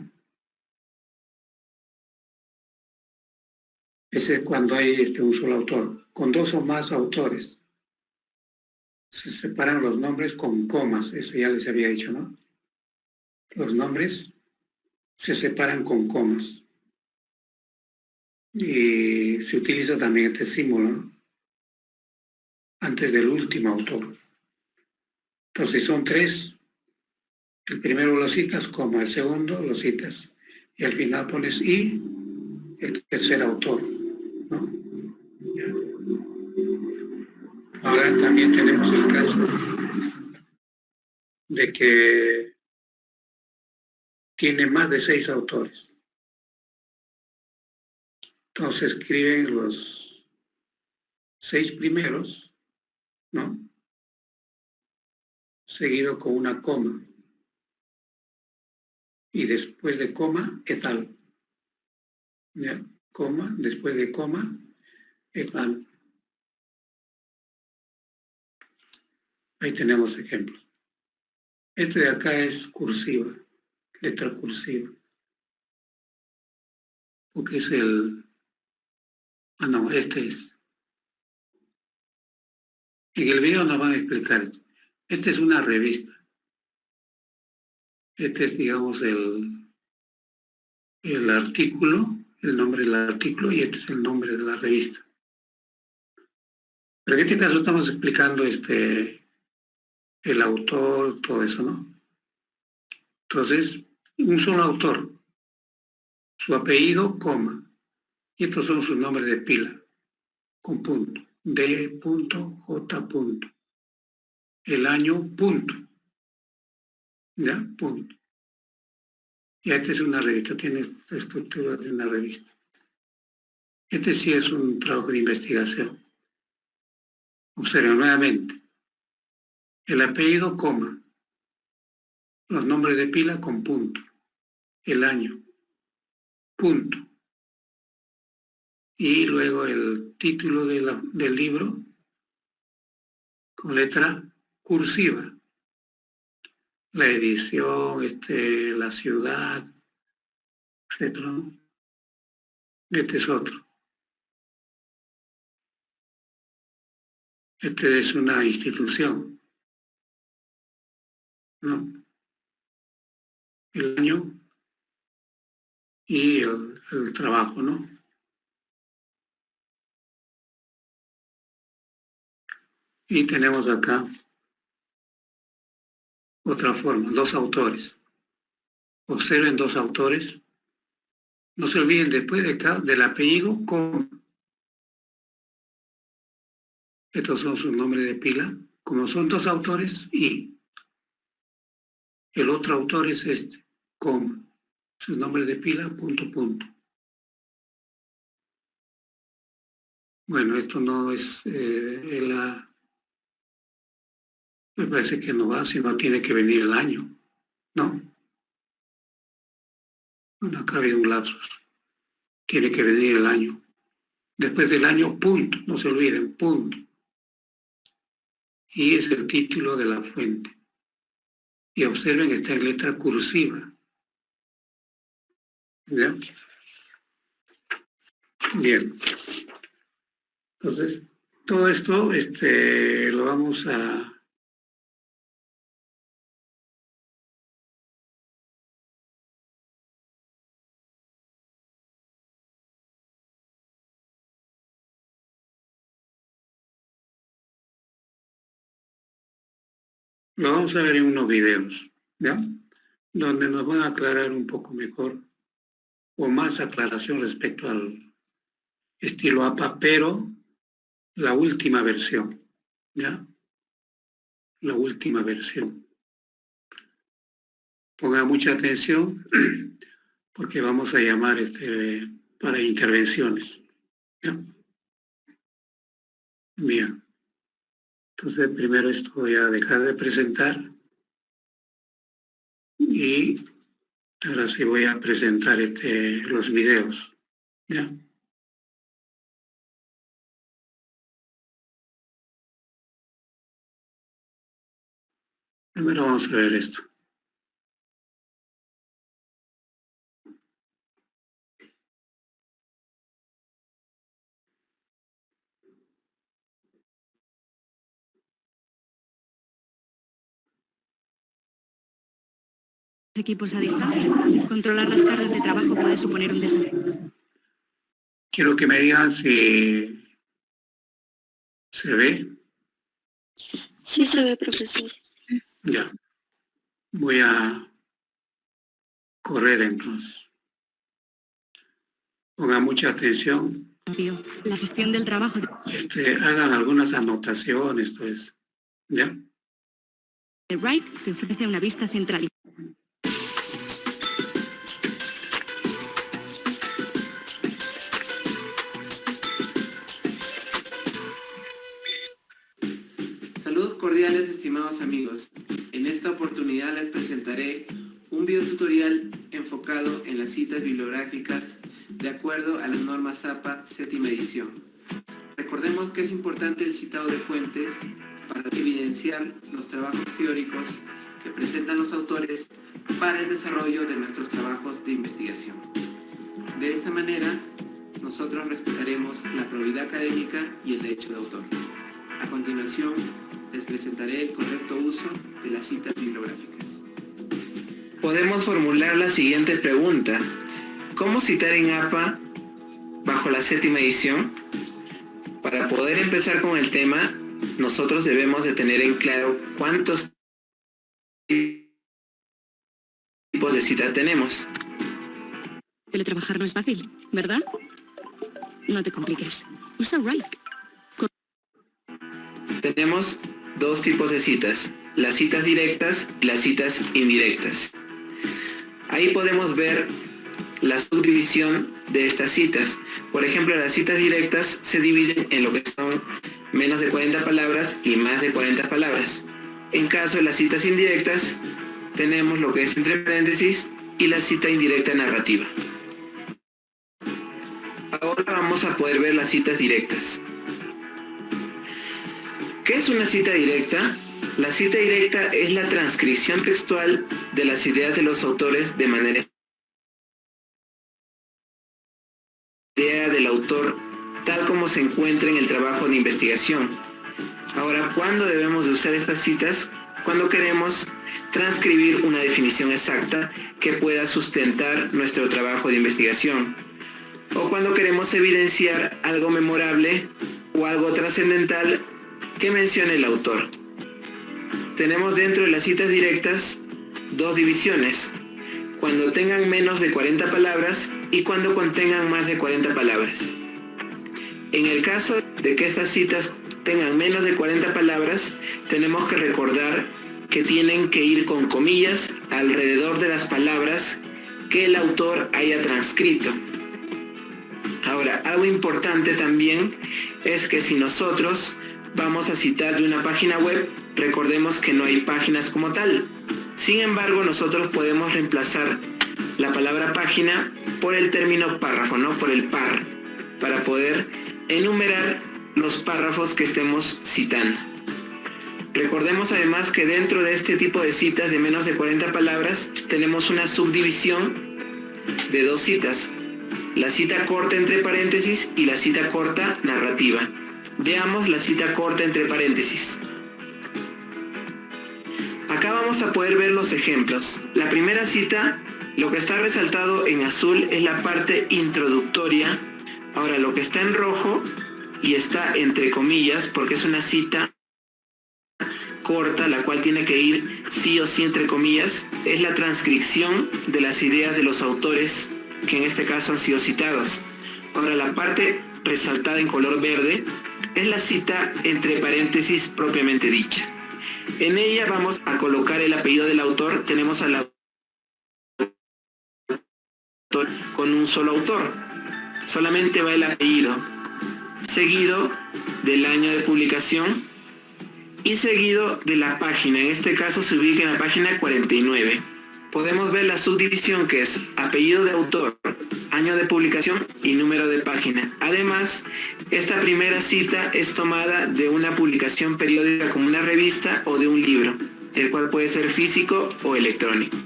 Ese es cuando hay un solo autor. Con dos o más autores se separan los nombres con comas, eso ya les había dicho, ¿no? Los nombres se separan con comas. Y se utiliza también este símbolo, ¿no? Antes del último autor. Entonces, si son tres, el primero lo citas como el segundo lo citas y al final pones y el tercer autor, ¿no? Ahora también tenemos el caso de que tiene más de 6 autores. Entonces escriben los 6 primeros, ¿no? Seguido con una coma. Y después de coma, ¿qué tal? ¿Ya? Coma, después de coma, ¿qué tal? Ahí tenemos ejemplos. Este de acá es cursiva, letra cursiva. Porque es el... Ah, no, este es. En el video nos van a explicar. Esta es una revista. Este es, digamos, el artículo, el nombre del artículo, y este es el nombre de la revista. Pero en este caso estamos explicando el autor, todo eso, ¿no? Entonces, un solo autor, su apellido, coma, y estos son sus nombres de pila, con punto, D.J. El año, punto, ¿ya? Punto. Y esta es una revista, tiene la estructura de una revista. Este sí es un trabajo de investigación. Observen nuevamente. El apellido, coma. Los nombres de pila con punto. El año, punto. Y luego el título del libro con letra cursiva. La edición, la ciudad, etc. Este es otro. Este es una institución, ¿no? El año y el trabajo, ¿no? Y tenemos acá otra forma, dos autores. Observen dos autores. No se olviden después del apellido con... Estos son sus nombres de pila. Como son dos autores y el otro autor es este, con su nombre de pila, punto, punto. Bueno, esto no es me parece que no va, sino tiene que venir el año, ¿no? Bueno, acá ha habido un lapsus. Tiene que venir el año. Después del año, punto, no se olviden, punto. Y es el título de la fuente. Y observen que está en letra cursiva. ¿Ya? Bien. Entonces, todo esto lo vamos a... Lo vamos a ver en unos videos, ¿ya? Donde nos van a aclarar un poco mejor o más aclaración respecto al estilo APA, pero la última versión, ¿ya? La última versión. Ponga mucha atención porque vamos a llamar para intervenciones, ¿ya? Bien. Entonces, primero esto voy a dejar de presentar y ahora sí voy a presentar los videos, ¿ya? Primero vamos a ver esto. Equipos a distancia. Controlar las cargas de trabajo puede suponer un desafío. Quiero que me digan si se ve. Sí se ve, profesor. Ya. Voy a correr entonces. Pongan mucha atención. La gestión del trabajo. Hagan algunas anotaciones, pues. ¿Ya? The Write te ofrece una vista centralizada. Saludos cordiales, estimados amigos. En esta oportunidad les presentaré un videotutorial enfocado en las citas bibliográficas de acuerdo a las normas APA séptima edición. Recordemos que es importante el citado de fuentes para evidenciar los trabajos teóricos que presentan los autores para el desarrollo de nuestros trabajos de investigación. De esta manera, nosotros respetaremos la probidad académica y el derecho de autor. A continuación, les presentaré el correcto uso de las citas bibliográficas. Podemos formular la siguiente pregunta. ¿Cómo citar en APA bajo la séptima edición? Para poder empezar con el tema, nosotros debemos de tener en claro cuántos tipos de cita tenemos. Teletrabajar no es fácil, ¿verdad? No te compliques. Usa Write. Tenemos dos tipos de citas, las citas directas y las citas indirectas. Ahí podemos ver la subdivisión de estas citas. Por ejemplo, las citas directas se dividen en lo que son menos de 40 palabras y más de 40 palabras. En caso de las citas indirectas, tenemos lo que es entre paréntesis y la cita indirecta narrativa. Ahora vamos a poder ver las citas directas. ¿Qué es una cita directa? La cita directa es la transcripción textual de las ideas de los autores de manera idea del autor tal como se encuentra en el trabajo de investigación. Ahora, ¿cuándo debemos de usar estas citas? Cuando queremos transcribir una definición exacta que pueda sustentar nuestro trabajo de investigación, o cuando queremos evidenciar algo memorable o algo trascendental que mencione el autor. Tenemos dentro de las citas directas dos divisiones: cuando tengan menos de 40 palabras y cuando contengan más de 40 palabras. En el caso de que estas citas tengan menos de 40 palabras, tenemos que recordar que tienen que ir con comillas alrededor de las palabras que el autor haya transcrito. Ahora, algo importante también es que si nosotros vamos a citar de una página web, recordemos que no hay páginas como tal. Sin embargo, nosotros podemos reemplazar la palabra página por el término párrafo, ¿no? Por el par, para poder enumerar los párrafos que estemos citando. Recordemos además que dentro de este tipo de citas de menos de 40 palabras tenemos una subdivisión de dos citas: la cita corta entre paréntesis y la cita corta narrativa. Veamos la cita corta entre paréntesis. Acá vamos a poder ver los ejemplos. La primera cita, lo que está resaltado en azul es la parte introductoria. Ahora, lo que está en rojo y está entre comillas, porque es una cita corta, la cual tiene que ir sí o sí entre comillas, es la transcripción de las ideas de los autores que en este caso han sido citados. Ahora, la parte resaltada en color verde es la cita entre paréntesis propiamente dicha. En ella vamos a colocar el apellido del autor. Tenemos al autor con un solo autor. Solamente va el apellido, seguido del año de publicación y seguido de la página. En este caso se ubica en la página 49. Podemos ver la subdivisión, que es apellido de autor, año de publicación y número de página. Además, esta primera cita es tomada de una publicación periódica como una revista o de un libro. el cual puede ser físico o electrónico.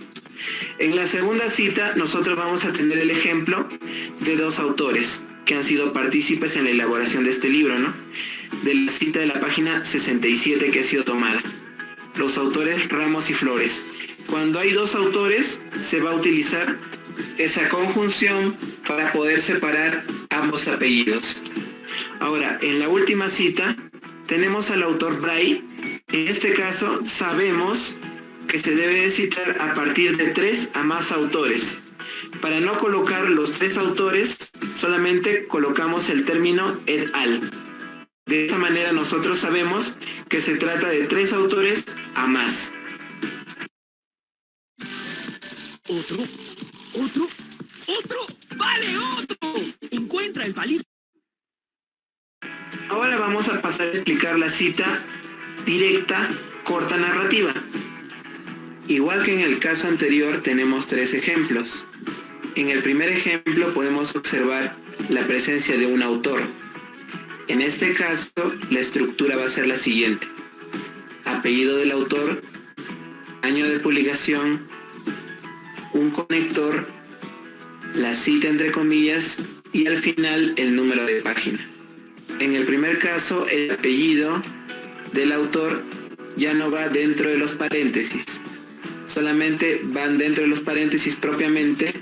En la segunda cita nosotros vamos a tener el ejemplo de dos autores que han sido partícipes en la elaboración de este libro, ¿no? De la cita de la página 67 que ha sido tomada. Los autores Ramos y Flores. Cuando hay dos autores, se va a utilizar esa conjunción para poder separar ambos apellidos. Ahora, en la última cita, tenemos al autor Braille. En este caso, sabemos que se debe de citar a partir de 3 a más autores. Para no colocar los 3 autores, solamente colocamos el término et al. De esta manera nosotros sabemos que se trata de 3 autores a más. ¿Otro? ¡Vale, otro! Encuentra el palito. Ahora vamos a pasar a explicar la cita directa, corta narrativa. Igual que en el caso anterior, tenemos 3 ejemplos. En el primer ejemplo podemos observar la presencia de un autor. En este caso, la estructura va a ser la siguiente: apellido del autor, año de publicación, un conector, la cita entre comillas y al final el número de página. En el primer caso, el apellido del autor ya no va dentro de los paréntesis. Solamente van dentro de los paréntesis propiamente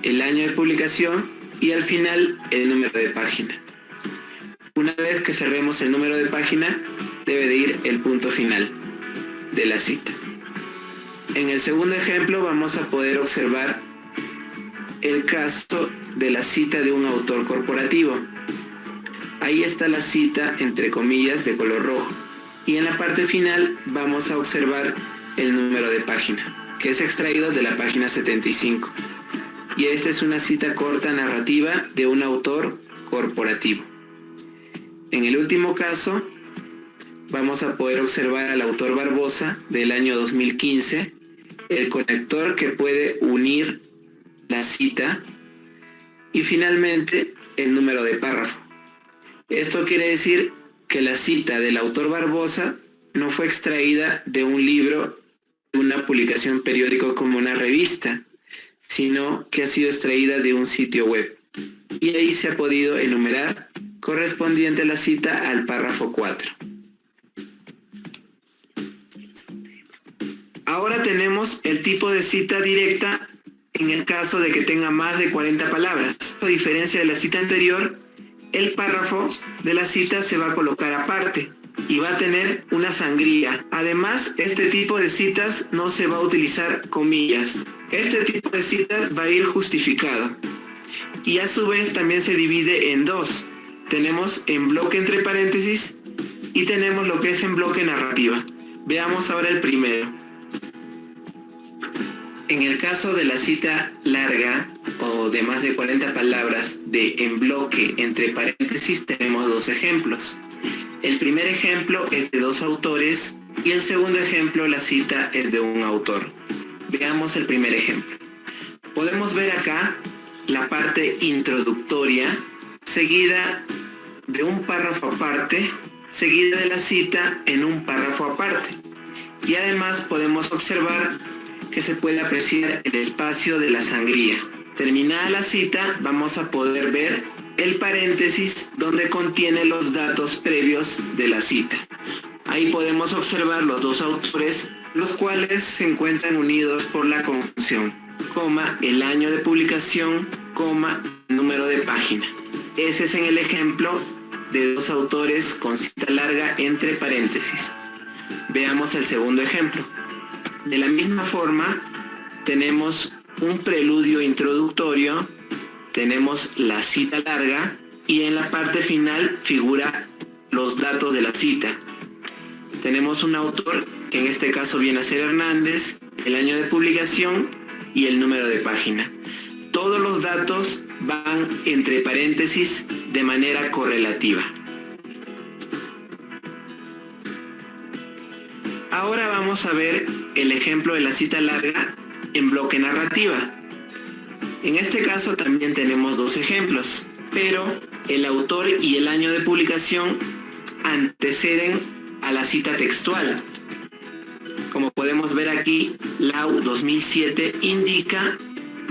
el año de publicación y al final el número de página. Una vez que cerremos el número de página, debe de ir el punto final de la cita. En el segundo ejemplo vamos a poder observar el caso de la cita de un autor corporativo. Ahí está la cita entre comillas de color rojo. Y en la parte final vamos a observar el número de página, que es extraído de la página 75. Y esta es una cita corta narrativa de un autor corporativo. En el último caso, vamos a poder observar al autor Barbosa del año 2015, el conector que puede unir la cita y finalmente el número de párrafo. Esto quiere decir que la cita del autor Barbosa no fue extraída de un libro, de una publicación periódica como una revista, sino que ha sido extraída de un sitio web. Y ahí se ha podido enumerar correspondiente la cita al párrafo 4. Ahora tenemos el tipo de cita directa en el caso de que tenga más de 40 palabras. A diferencia de la cita anterior, el párrafo de la cita se va a colocar aparte y va a tener una sangría. Además, este tipo de citas no se va a utilizar comillas. Este tipo de citas va a ir justificado. Y a su vez también se divide en dos. Tenemos en bloque entre paréntesis y tenemos lo que es en bloque narrativa. Veamos ahora el primero. En el caso de la cita larga o de más de 40 palabras de en bloque entre paréntesis tenemos dos ejemplos. El primer ejemplo es de dos autores y el segundo ejemplo, la cita es de un autor. Veamos el primer ejemplo. Podemos ver acá la parte introductoria seguida de un párrafo aparte, seguida de la cita en un párrafo aparte. Y además podemos observar que se puede apreciar el espacio de la sangría. Terminada la cita, vamos a poder ver el paréntesis donde contiene los datos previos de la cita. Ahí podemos observar los dos autores, los cuales se encuentran unidos por la conjunción, coma, el año de publicación, coma, número de página. Ese es en el ejemplo de dos autores con cita larga entre paréntesis. Veamos el segundo ejemplo. De la misma forma, tenemos un preludio introductorio, tenemos la cita larga y en la parte final figura los datos de la cita. Tenemos un autor, que en este caso viene a ser Hernández, el año de publicación y el número de página. Todos los datos van entre paréntesis de manera correlativa. Ahora vamos a ver el ejemplo de la cita larga en bloque narrativa. En este caso también tenemos dos ejemplos, pero el autor y el año de publicación anteceden a la cita textual. Como podemos ver aquí, LAU 2007 indica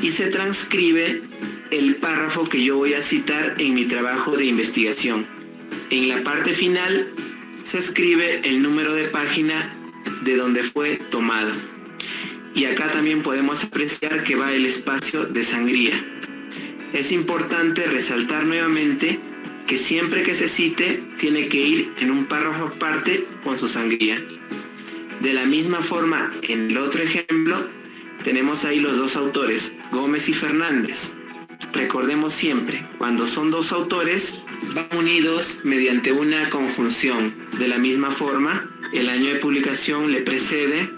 y se transcribe el párrafo que yo voy a citar en mi trabajo de investigación. En la parte final se escribe el número de página de donde fue tomado. Y acá también podemos apreciar que va el espacio de sangría. Es importante resaltar nuevamente que siempre que se cite tiene que ir en un párrafo aparte con su sangría. De la misma forma, en el otro ejemplo, tenemos ahí los dos autores, Gómez y Fernández. Recordemos siempre, cuando son dos autores, van unidos mediante una conjunción. De la misma forma, el año de publicación le precede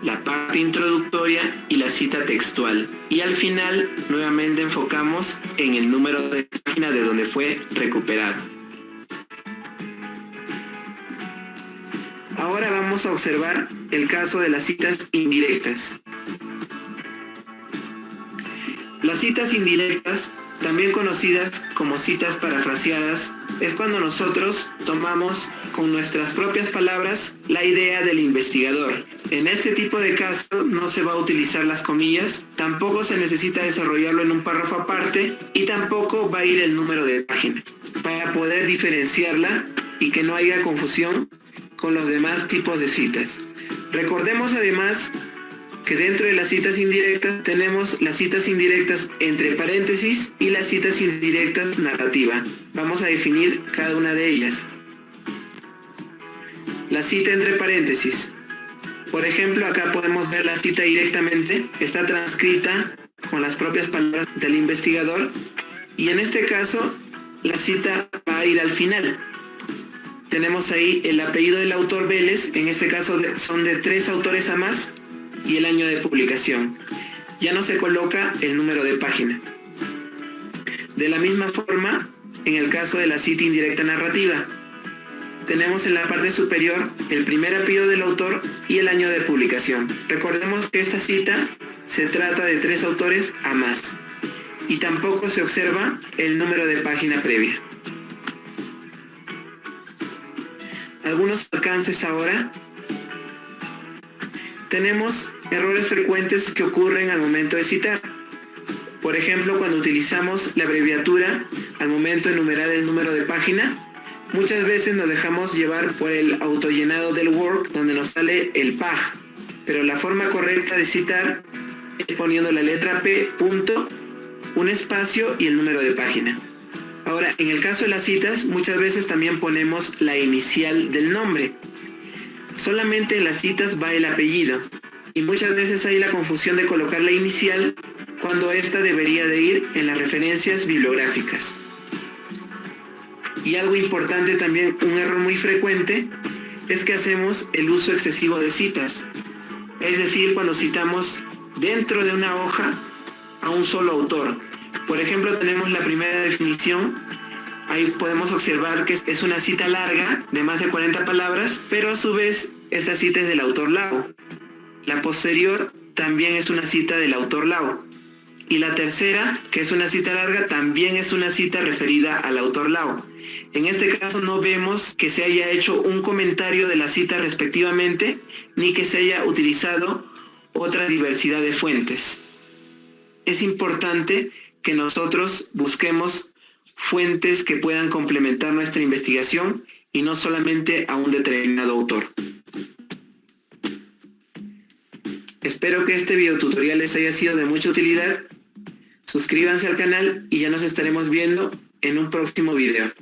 la parte introductoria y la cita textual. Y al final, nuevamente enfocamos en el número de página de donde fue recuperado. Ahora vamos a observar el caso de las citas indirectas. Las citas indirectas, también conocidas como citas parafraseadas, es cuando nosotros tomamos con nuestras propias palabras la idea del investigador. En este tipo de casos no se va a utilizar las comillas, tampoco se necesita desarrollarlo en un párrafo aparte y tampoco va a ir el número de página para poder diferenciarla y que no haya confusión con los demás tipos de citas. Recordemos además que dentro de las citas indirectas tenemos las citas indirectas entre paréntesis y las citas indirectas narrativa. Vamos a definir cada una de ellas. La cita entre paréntesis. Por ejemplo, acá podemos ver la cita directamente, está transcrita con las propias palabras del investigador y en este caso la cita va a ir al final. Tenemos ahí el apellido del autor Vélez, en este caso son de 3 autores a más, y el año de publicación. Ya no se coloca el número de página. De la misma forma, en el caso de la cita indirecta narrativa, tenemos en la parte superior el primer apellido del autor y el año de publicación. Recordemos que esta cita se trata de 3 autores a más, y tampoco se observa el número de página previa. Algunos alcances ahora. Tenemos errores frecuentes que ocurren al momento de citar. Por ejemplo, cuando utilizamos la abreviatura al momento de enumerar el número de página, muchas veces nos dejamos llevar por el autollenado del Word donde nos sale el PAG, pero la forma correcta de citar es poniendo la letra P, punto, un espacio y el número de página. Ahora, en el caso de las citas, muchas veces también ponemos la inicial del nombre. Solamente en las citas va el apellido y muchas veces hay la confusión de colocar la inicial cuando esta debería de ir en las referencias bibliográficas. Y algo importante también, un error muy frecuente, es que hacemos el uso excesivo de citas. Es decir, cuando citamos dentro de una hoja a un solo autor. Por ejemplo, tenemos la primera definición. Ahí podemos observar que es una cita larga de más de 40 palabras, pero a su vez esta cita es del autor Lau. La posterior también es una cita del autor Lau. Y la tercera, que es una cita larga, también es una cita referida al autor Lau. En este caso no vemos que se haya hecho un comentario de la cita respectivamente, ni que se haya utilizado otra diversidad de fuentes. Es importante que nosotros busquemos fuentes que puedan complementar nuestra investigación y no solamente a un determinado autor. Espero que este videotutorial les haya sido de mucha utilidad. Suscríbanse al canal y ya nos estaremos viendo en un próximo video.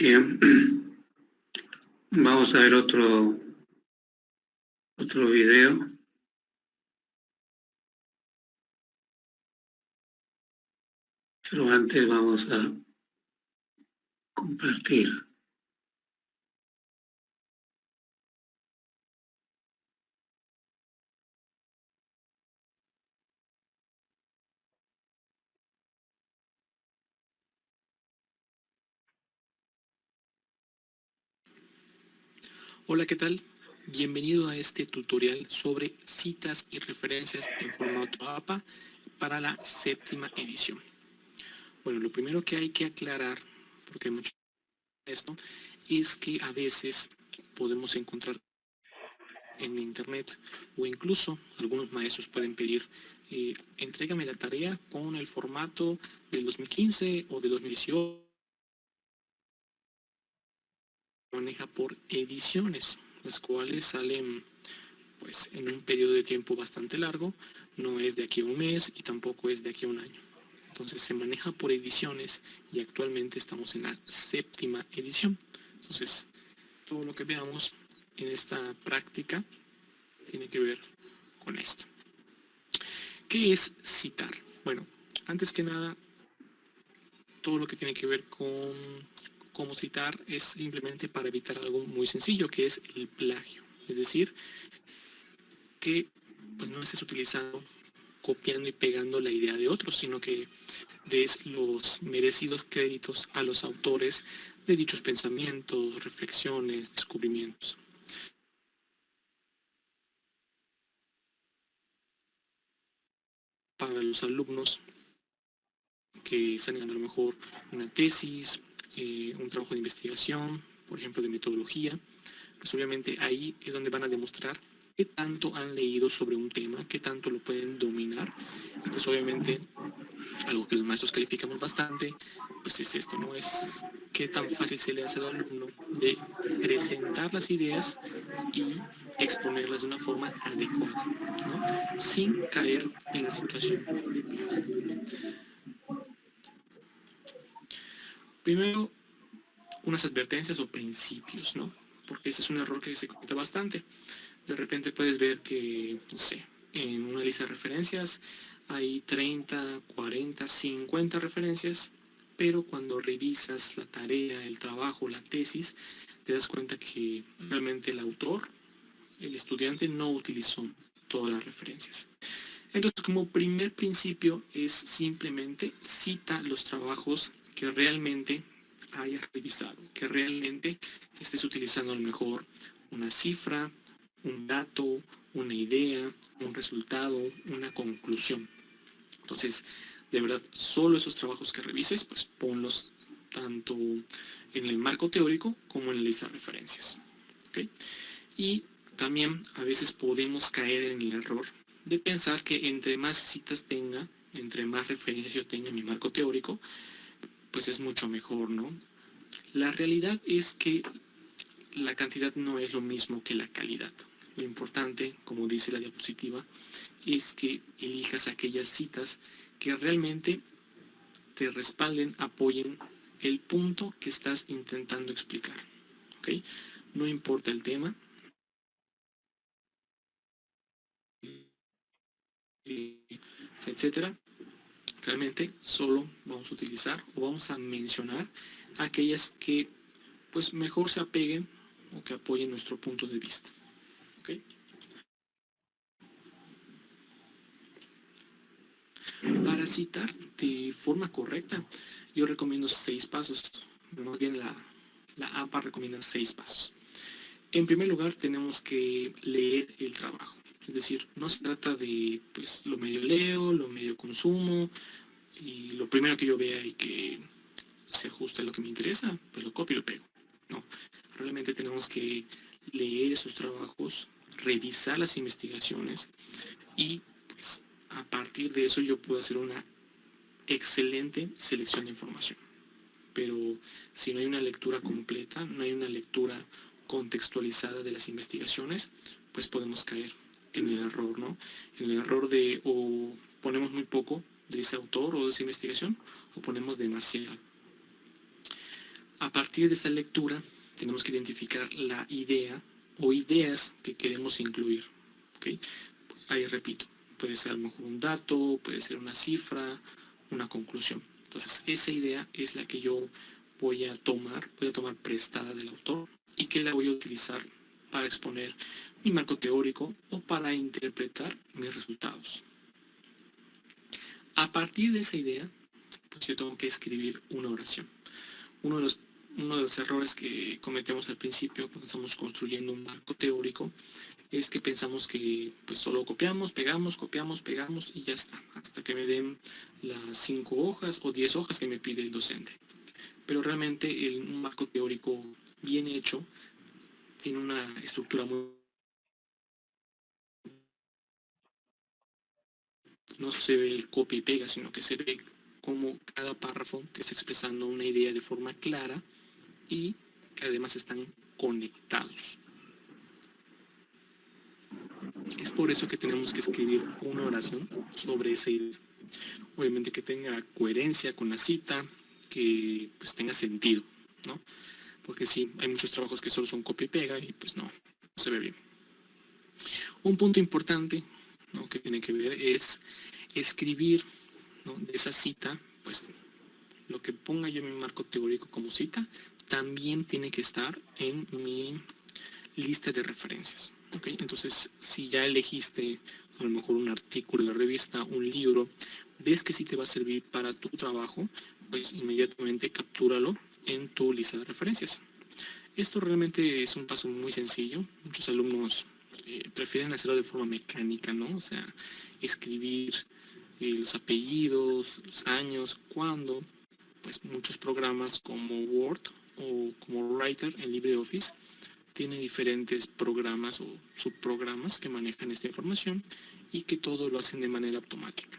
Bien. Vamos a ver otro video. Pero antes vamos a compartir. Hola, ¿qué tal? Bienvenido a este tutorial sobre citas y referencias en formato APA para la 7ª edición. Bueno, lo primero que hay que aclarar, porque hay mucho de esto, es que a veces podemos encontrar en internet o incluso algunos maestros pueden pedir entrégame la tarea con el formato del 2015 o del 2018. Maneja por ediciones, las cuales salen pues en un periodo de tiempo bastante largo, no es de aquí a un mes y tampoco es de aquí a un año. Entonces se maneja por ediciones y actualmente estamos en la 7ª edición. Entonces todo lo que veamos en esta práctica tiene que ver con esto. ¿Qué es citar? Bueno, antes que nada, todo lo que tiene que ver con cómo citar es simplemente para evitar algo muy sencillo, que es el plagio. Es decir, que pues, no estés utilizando, copiando y pegando la idea de otros, sino que des los merecidos créditos a los autores de dichos pensamientos, reflexiones, descubrimientos. Para los alumnos que están a lo mejor una tesis, un trabajo de investigación, por ejemplo de metodología, pues obviamente ahí es donde van a demostrar qué tanto han leído sobre un tema, qué tanto lo pueden dominar, y pues obviamente algo que los maestros calificamos bastante, pues es esto, ¿no? Es qué tan fácil se le hace al alumno de presentar las ideas y exponerlas de una forma adecuada, ¿no? Sin caer en la situación de plagio. Primero, unas advertencias o principios, ¿no? Porque ese es un error que se comete bastante. De repente puedes ver que, no sé, en una lista de referencias hay 30, 40, 50 referencias, pero cuando revisas la tarea, el trabajo, la tesis, te das cuenta que realmente el autor, el estudiante, no utilizó todas las referencias. Entonces, como primer principio es simplemente cita los trabajos que realmente hayas revisado, que realmente estés utilizando a lo mejor una cifra, un dato, una idea, un resultado, una conclusión. Entonces, de verdad, solo esos trabajos que revises, pues ponlos tanto en el marco teórico como en la lista de referencias. ¿Okay? Y también a veces podemos caer en el error de pensar que entre más citas tenga, entre más referencias yo tenga en mi marco teórico, pues es mucho mejor, ¿no? La realidad es que la cantidad no es lo mismo que la calidad. Lo importante, como dice la diapositiva, es que elijas aquellas citas que realmente te respalden, apoyen el punto que estás intentando explicar. ¿Okay? No importa el tema, etcétera, realmente solo vamos a utilizar o vamos a mencionar aquellas que pues mejor se apeguen o que apoyen nuestro punto de vista. ¿Okay? Para citar de forma correcta, yo recomiendo 6 pasos. Más bien la APA recomienda 6 pasos. En primer lugar, tenemos que leer el trabajo. Es decir, no se trata de pues lo medio leo, lo medio consumo, y lo primero que yo vea y que se ajuste a lo que me interesa, pues lo copio y lo pego. No, realmente tenemos que leer esos trabajos, revisar las investigaciones y pues a partir de eso yo puedo hacer una excelente selección de información. Pero si no hay una lectura completa, no hay una lectura contextualizada de las investigaciones, pues podemos caer en el error, ¿no? En el error de o ponemos muy poco de ese autor o de esa investigación, o ponemos demasiado. A partir de esta lectura, tenemos que identificar la idea o ideas que queremos incluir. ¿Okay? Ahí repito, puede ser a lo mejor un dato, puede ser una cifra, una conclusión. Entonces, esa idea es la que yo voy a tomar prestada del autor y que la voy a utilizar para exponer mi marco teórico o para interpretar mis resultados. A partir de esa idea, pues yo tengo que escribir una oración. Uno de los uno de los errores que cometemos al principio cuando estamos construyendo un marco teórico es que pensamos que pues solo copiamos, pegamos y ya está, hasta que me den las 5 hojas o 10 hojas que me pide el docente. Pero realmente un marco teórico bien hecho tiene una estructura muy... No se ve el copia y pega, sino que se ve cómo cada párrafo te está expresando una idea de forma clara y que además están conectados. Es por eso que tenemos que escribir una oración sobre esa idea. Obviamente que tenga coherencia con la cita, que pues tenga sentido, ¿no? Porque sí, hay muchos trabajos que solo son copia y pega y pues no se ve bien. Un punto importante, ¿no?, que tiene que ver es escribir, ¿no?, de esa cita, pues lo que ponga yo en mi marco teórico como cita, también tiene que estar en mi lista de referencias. ¿Okay? Entonces, si ya elegiste a lo mejor un artículo de revista, un libro, ves que sí te va a servir para tu trabajo, pues inmediatamente captúralo en tu lista de referencias. Esto realmente es un paso muy sencillo. Muchos alumnos prefieren hacerlo de forma mecánica, ¿no? O sea, escribir los apellidos, los años, cuándo. Pues muchos programas como Word o como Writer en LibreOffice tiene diferentes programas o subprogramas que manejan esta información y que todo lo hacen de manera automática.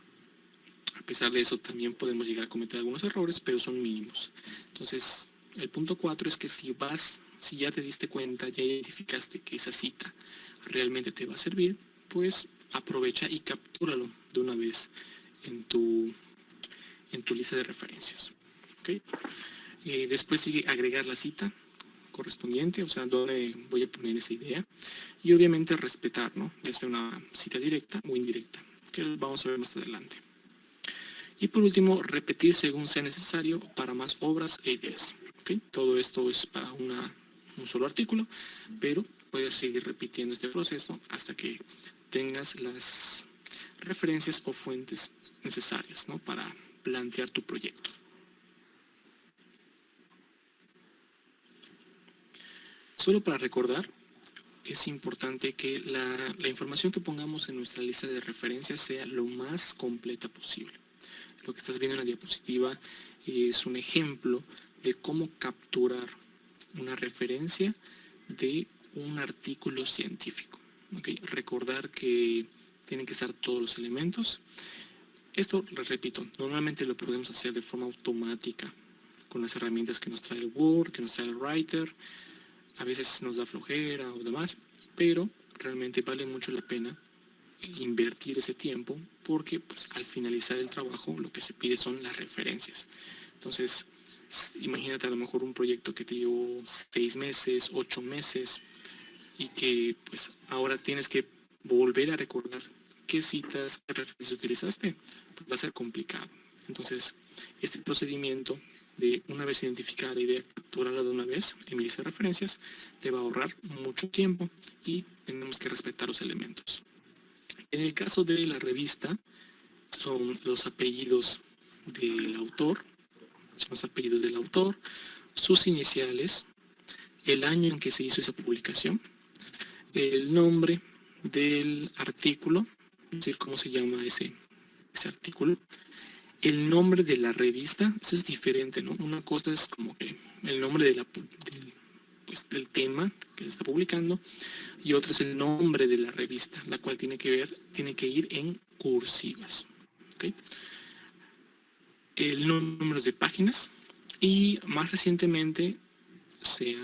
A pesar de eso también podemos llegar a cometer algunos errores, pero son mínimos. Entonces, el punto 4 es que si ya te diste cuenta, ya identificaste que esa cita realmente te va a servir, pues aprovecha y captúralo de una vez en tu lista de referencias. ¿Okay? Después sigue agregar la cita correspondiente, o sea, dónde voy a poner esa idea, y obviamente respetar, ¿no?, ya sea una cita directa o indirecta, que vamos a ver más adelante. Y por último, repetir según sea necesario para más obras e ideas. ¿Okay? Todo esto es para un solo artículo, pero puedes seguir repitiendo este proceso hasta que tengas las referencias o fuentes necesarias, ¿no?, para plantear tu proyecto. Solo para recordar, es importante que la información que pongamos en nuestra lista de referencias sea lo más completa posible. Lo que estás viendo en la diapositiva es un ejemplo de cómo capturar una referencia de un artículo científico. ¿Okay? Recordar que tienen que estar todos los elementos. Esto, les repito, normalmente lo podemos hacer de forma automática con las herramientas que nos trae el Word, que nos trae el Writer. A veces nos da flojera o demás, pero realmente vale mucho la pena invertir ese tiempo porque pues, al finalizar el trabajo lo que se pide son las referencias. Entonces, imagínate a lo mejor un proyecto que te llevó 6 meses, 8 meses y que pues ahora tienes que volver a recordar qué citas, qué referencias utilizaste, pues va a ser complicado. Entonces, este procedimiento de una vez identificada la idea, capturarla de una vez en mi lista de referencias, te va a ahorrar mucho tiempo y tenemos que respetar los elementos. En el caso de la revista, son los apellidos del autor, sus iniciales, el año en que se hizo esa publicación, el nombre del artículo, es decir, cómo se llama ese artículo, el nombre de la revista. Eso es diferente, ¿no? Una cosa es como que el nombre del tema que se está publicando y otra es el nombre de la revista, la cual tiene que ir en cursivas. ¿Okay? El número de páginas y más recientemente se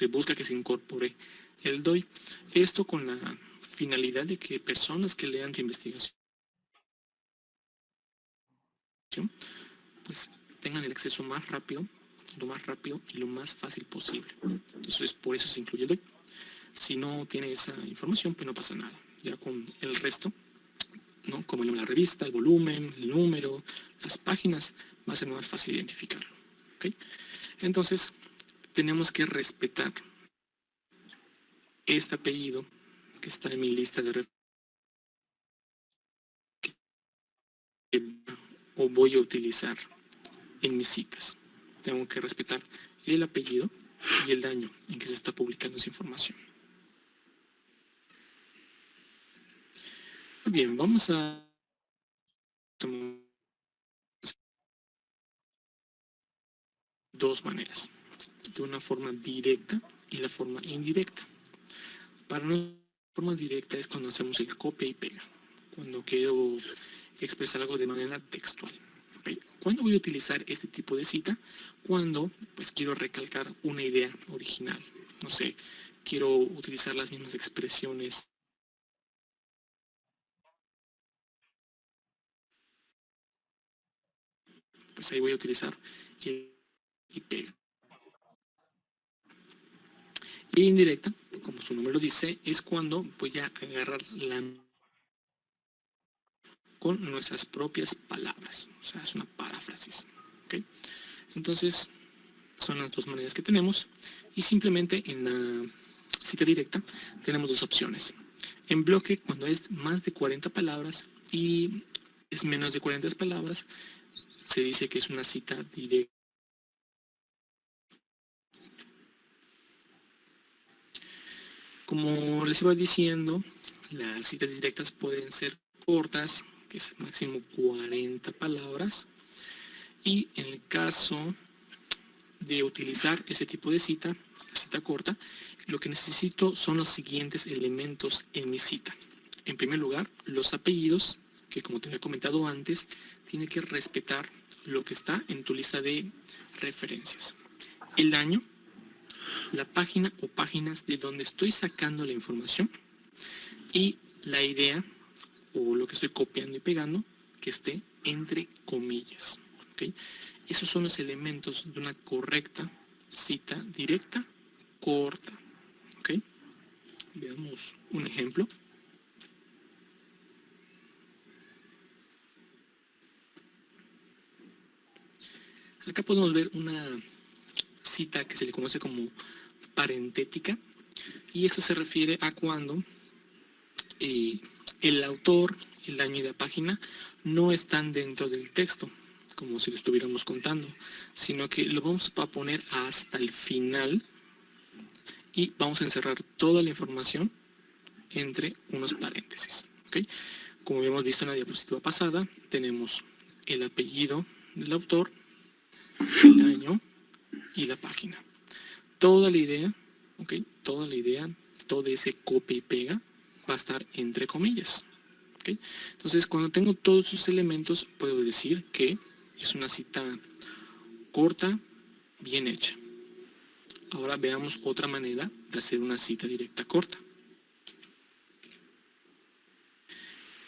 busca que se incorpore el DOI. Esto con la finalidad de que personas que lean tu investigación pues tengan el acceso más rápido y lo más fácil posible. Entonces por eso se incluye el DOI. Si no tiene esa información, pues no pasa nada. Ya con el resto, ¿no?, como la revista, el volumen, el número, las páginas, va a ser más fácil identificarlo. ¿Okay? Entonces tenemos que respetar este apellido que está en mi lista de referencias o voy a utilizar en mis citas. Tengo que respetar el apellido y el año en que se está publicando esa información. Muy bien, vamos a tomar dos maneras, de una forma directa y la forma indirecta. Para nosotros, la forma directa es cuando hacemos el copia y pega, cuando quiero expresar algo de manera textual. ¿Okay? ¿Cuándo voy a utilizar este tipo de cita? Cuando pues quiero recalcar una idea original. No sé, quiero utilizar las mismas expresiones pues ahí voy a utilizar el y pega. Y indirecta, como su nombre lo dice, es cuando voy a agarrar la con nuestras propias palabras. O sea, es una paráfrasis. ¿Okay? Entonces, son las dos maneras que tenemos. Y simplemente en la cita directa tenemos dos opciones. En bloque, cuando es más de 40 palabras y es menos de 40 palabras, se dice que es una cita directa. Como les iba diciendo, las citas directas pueden ser cortas, que es máximo 40 palabras. Y en el caso de utilizar ese tipo de cita corta, lo que necesito son los siguientes elementos en mi cita. En primer lugar, los apellidos, que como te había comentado antes, tiene que respetar lo que está en tu lista de referencias. El año, la página o páginas de donde estoy sacando la información y la idea o lo que estoy copiando y pegando que esté entre comillas. ¿Okay? Esos son los elementos de una correcta cita directa corta. ¿Okay? Veamos un ejemplo. Acá podemos ver una cita que se le conoce como parentética y eso se refiere a cuando el autor, el año y la página no están dentro del texto, como si lo estuviéramos contando, sino que lo vamos a poner hasta el final y vamos a encerrar toda la información entre unos paréntesis. ¿Okay? Como habíamos visto en la diapositiva pasada, tenemos el apellido del autor, el año y la página. Toda la idea, ¿okay? Todo ese copia y pega va a estar entre comillas. ¿Okay? Entonces, cuando tengo todos esos elementos, puedo decir que es una cita corta, bien hecha. Ahora veamos otra manera de hacer una cita directa corta.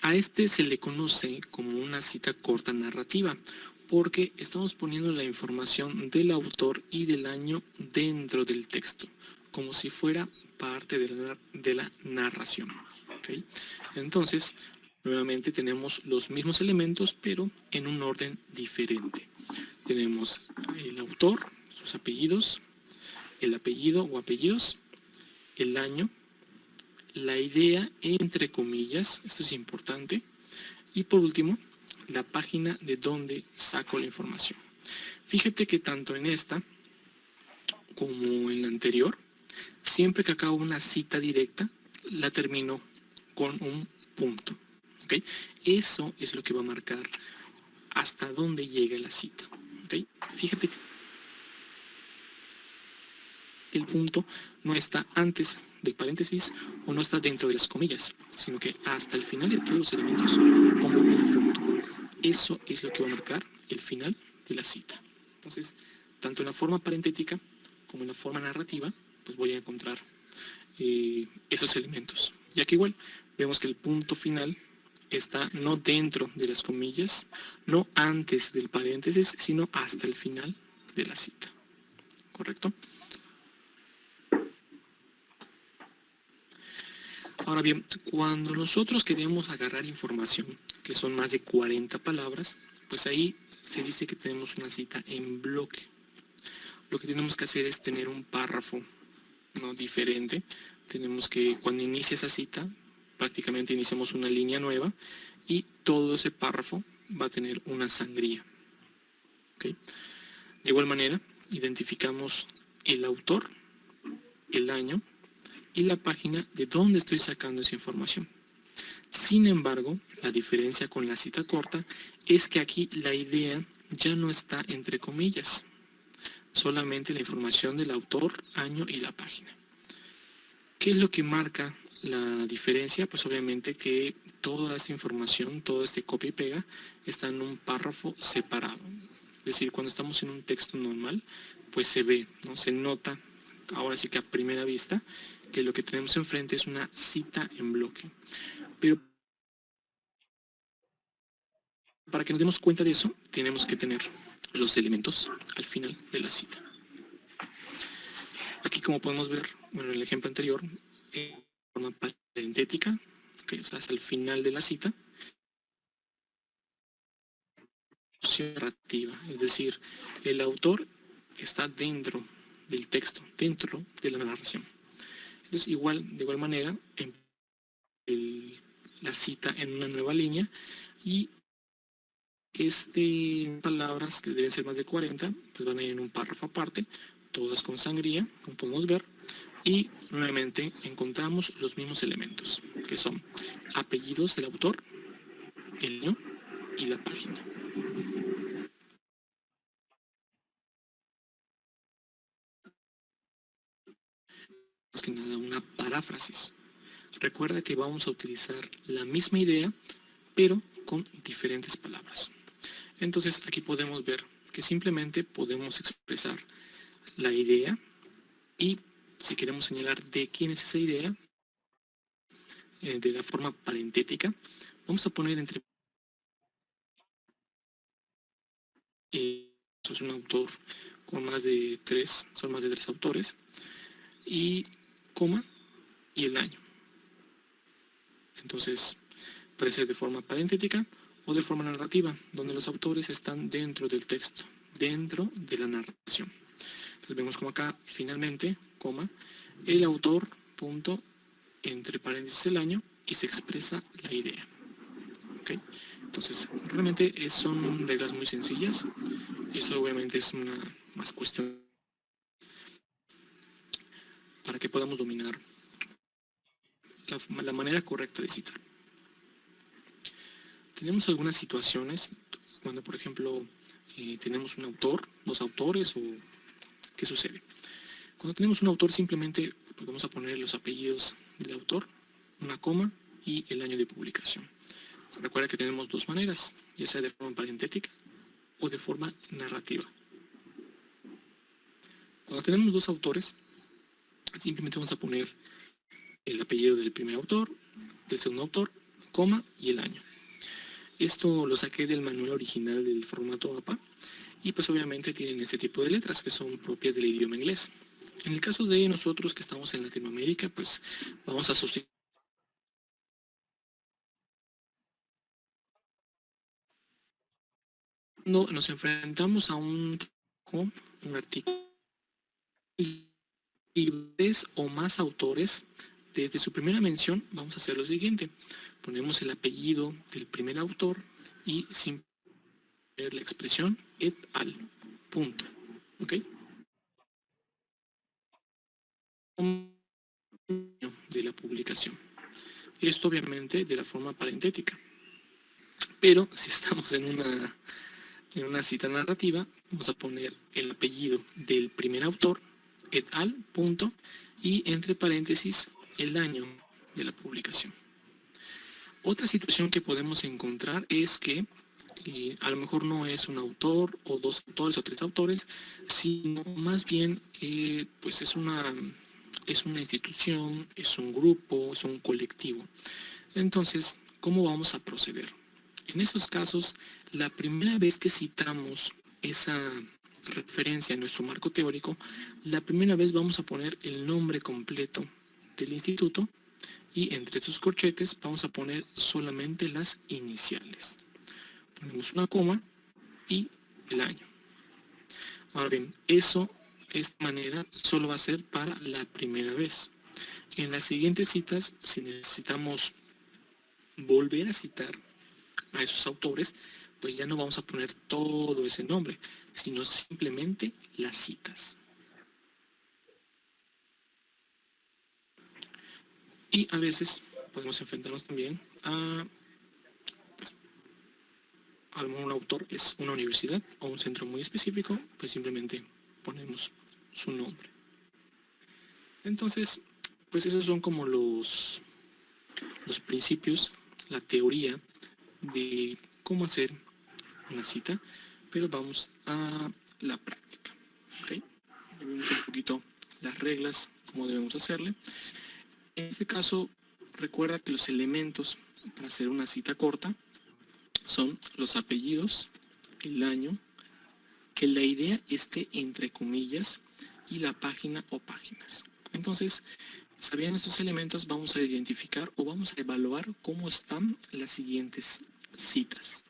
A este se le conoce como una cita corta narrativa, porque estamos poniendo la información del autor y del año dentro del texto, como si fuera parte de la narración. ¿Okay? Entonces, nuevamente tenemos los mismos elementos, pero en un orden diferente. Tenemos el autor, sus apellidos, el apellido o apellidos, el año, la idea entre comillas, esto es importante, y por último, la página de donde saco la información. Fíjate que tanto en esta como en la anterior, siempre que acabo una cita directa, la termino con un punto. ¿Okay? Eso es lo que va a marcar hasta dónde llega la cita. ¿Okay? Fíjate que el punto no está antes del paréntesis o no está dentro de las comillas, sino que hasta el final de todos los elementos pongo un punto. Eso es lo que va a marcar el final de la cita. Entonces, tanto en la forma parentética como en la forma narrativa, pues voy a encontrar esos elementos. Ya que igual vemos que el punto final está no dentro de las comillas, no antes del paréntesis, sino hasta el final de la cita. ¿Correcto? Ahora bien, cuando nosotros queremos agarrar información, que son más de 40 palabras, pues ahí se dice que tenemos una cita en bloque. Lo que tenemos que hacer es tener un párrafo, ¿no?, diferente. Tenemos que, cuando inicia esa cita, prácticamente iniciamos una línea nueva y todo ese párrafo va a tener una sangría. ¿Okay? De igual manera, identificamos el autor, el año y la página de donde estoy sacando esa información. Sin embargo, la diferencia con la cita corta es que aquí la idea ya no está entre comillas, solamente la información del autor, año y la página. ¿Qué es lo que marca la diferencia? Pues obviamente que toda esta información, todo este copia y pega, está en un párrafo separado. Es decir, cuando estamos en un texto normal, pues se ve, ¿no? Se nota, ahora sí que a primera vista, que lo que tenemos enfrente es una cita en bloque. Pero para que nos demos cuenta de eso, tenemos que tener los elementos al final de la cita. Aquí, como podemos ver, bueno, en el ejemplo anterior, forma parentética, okay, o sea, hasta el final de la cita, narrativa, es decir, el autor está dentro del texto, dentro de la narración. Entonces, de igual manera, la cita en una nueva línea y palabras que deben ser más de 40, pues van a ir en un párrafo aparte, todas con sangría, como podemos ver, y nuevamente encontramos los mismos elementos, que son apellidos del autor, el año y la página. Más que nada una paráfrasis. Recuerda que vamos a utilizar la misma idea, pero con diferentes palabras. Entonces aquí podemos ver que simplemente podemos expresar la idea y si queremos señalar de quién es esa idea, de la forma parentética, vamos a poner entre es un autor con más de 3, son más de 3 autores, y coma y el año. Entonces puede ser de forma parentética o de forma narrativa, donde los autores están dentro del texto, dentro de la narración. Entonces vemos como acá, finalmente, coma, el autor, punto, entre paréntesis el año, y se expresa la idea. ¿Okay? Entonces, realmente son reglas muy sencillas. Eso obviamente es una más cuestión para que podamos dominar la manera correcta de citar. Tenemos algunas situaciones cuando, por ejemplo, tenemos un autor, 2 autores, o ¿qué sucede? Cuando tenemos un autor, simplemente pues, vamos a poner los apellidos del autor, una coma y el año de publicación. Recuerda que tenemos 2 maneras, ya sea de forma parentética o de forma narrativa. Cuando tenemos 2 autores, simplemente vamos a poner el apellido del primer autor, del segundo autor, coma y el año. Esto lo saqué del manual original del formato APA y pues obviamente tienen este tipo de letras que son propias del idioma inglés. En el caso de nosotros que estamos en Latinoamérica, pues vamos a sustituir. Cuando nos enfrentamos a un artículo y 3 o más autores, desde su primera mención vamos a hacer lo siguiente. Ponemos el apellido del primer autor y sin ver la expresión et al. Punto. ¿Ok? De la publicación. Esto obviamente de la forma parentética. Pero si estamos en una cita narrativa, vamos a poner el apellido del primer autor, et al, punto, y entre paréntesis el año de la publicación. Otra situación que podemos encontrar es que a lo mejor no es un autor o 2 autores o 3 autores, sino más bien pues es una institución, es un grupo, es un colectivo. Entonces, ¿cómo vamos a proceder? En esos casos, la primera vez que citamos esa referencia en nuestro marco teórico, la primera vez vamos a poner el nombre completo del instituto y entre estos corchetes vamos a poner solamente las iniciales. Ponemos una coma y el año. Ahora bien, esta manera solo va a ser para la primera vez. En las siguientes citas, si necesitamos volver a citar a esos autores, pues ya no vamos a poner todo ese nombre, sino simplemente las citas. Y a veces podemos enfrentarnos también a, pues, a un autor es una universidad o un centro muy específico, pues simplemente ponemos su nombre. Entonces, pues esos son como los principios, la teoría de cómo hacer una cita, pero vamos a la práctica. ¿Okay? Vemos un poquito las reglas, cómo debemos hacerle. En este caso, recuerda que los elementos para hacer una cita corta son los apellidos, el año, que la idea esté entre comillas y la página o páginas. Entonces, sabiendo estos elementos, vamos a identificar o vamos a evaluar cómo están las siguientes citas.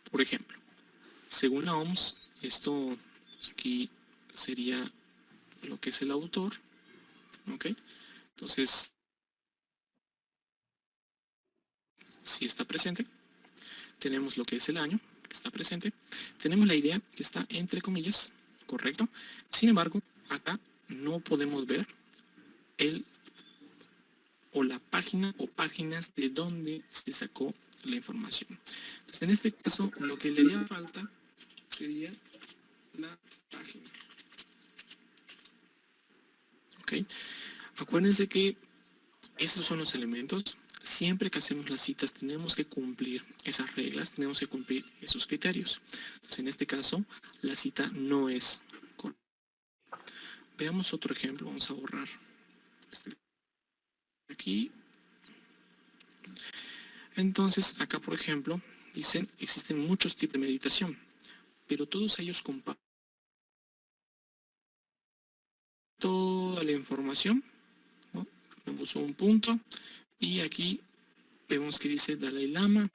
Por ejemplo, según la OMS, esto aquí sería lo que es el autor, ¿ok? Entonces, si está presente, tenemos lo que es el año, que está presente, tenemos la idea, que está entre comillas, correcto. Sin embargo, acá no podemos ver el o la página o páginas de donde se sacó la información. Entonces, en este caso, lo que le haría falta sería la página. ¿Ok? Acuérdense que esos son los elementos. Siempre que hacemos las citas tenemos que cumplir esas reglas, tenemos que cumplir esos criterios. Entonces, en este caso, la cita no es correcta. Veamos otro ejemplo. Vamos a borrar este aquí. Entonces, acá, por ejemplo, dicen, existen muchos tipos de meditación, pero todos ellos comparten toda la información, ¿no? Vemos un punto y aquí vemos que dice Dalai Lama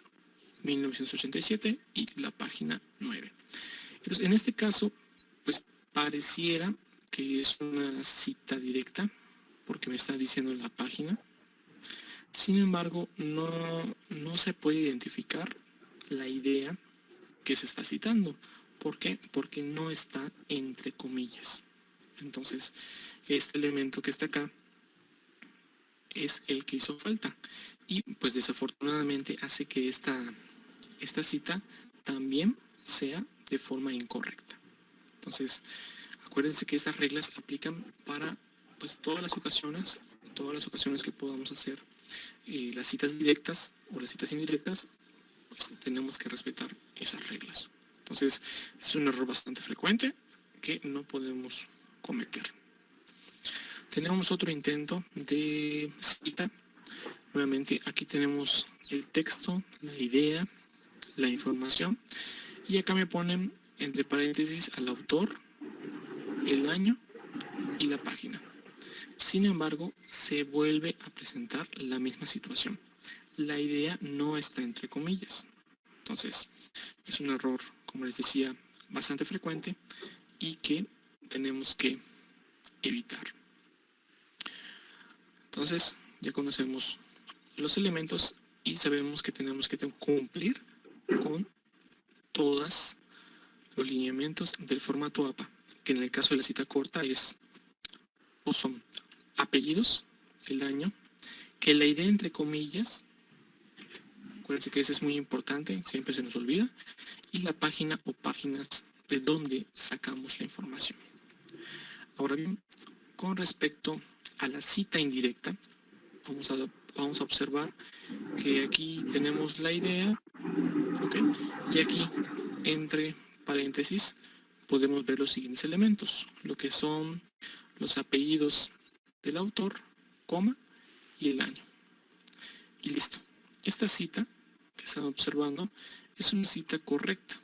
1987 y la página 9. Entonces, en este caso, pues pareciera que es una cita directa porque me está diciendo la página. Sin embargo, no se puede identificar la idea que se está citando. ¿Por qué? Porque no está entre comillas. Entonces, este elemento que está acá es el que hizo falta. Y pues desafortunadamente hace que esta cita también sea de forma incorrecta. Entonces, acuérdense que estas reglas aplican para pues todas las ocasiones que podamos hacer las citas directas o las citas indirectas, pues tenemos que respetar esas reglas. Entonces, es un error bastante frecuente que no podemos cometer. Tenemos otro intento de cita. Nuevamente, aquí tenemos el texto, la idea, la información, y acá me ponen entre paréntesis al autor, el año y la página. Sin embargo, se vuelve a presentar la misma situación. La idea no está entre comillas. Entonces, es un error, como les decía, bastante frecuente y que tenemos que evitar. Entonces, ya conocemos los elementos y sabemos que tenemos que cumplir con todos los lineamientos del formato APA, que en el caso de la cita corta o son apellidos, el año, que la idea entre comillas, acuérdense que eso es muy importante, siempre se nos olvida, y la página o páginas de donde sacamos la información. Ahora bien, con respecto a la cita indirecta, vamos a observar que aquí tenemos la idea, ¿okay? Y aquí, entre paréntesis, podemos ver los siguientes elementos, lo que son los apellidos del autor, coma, y el año. Y listo. Esta cita que están observando es una cita correcta,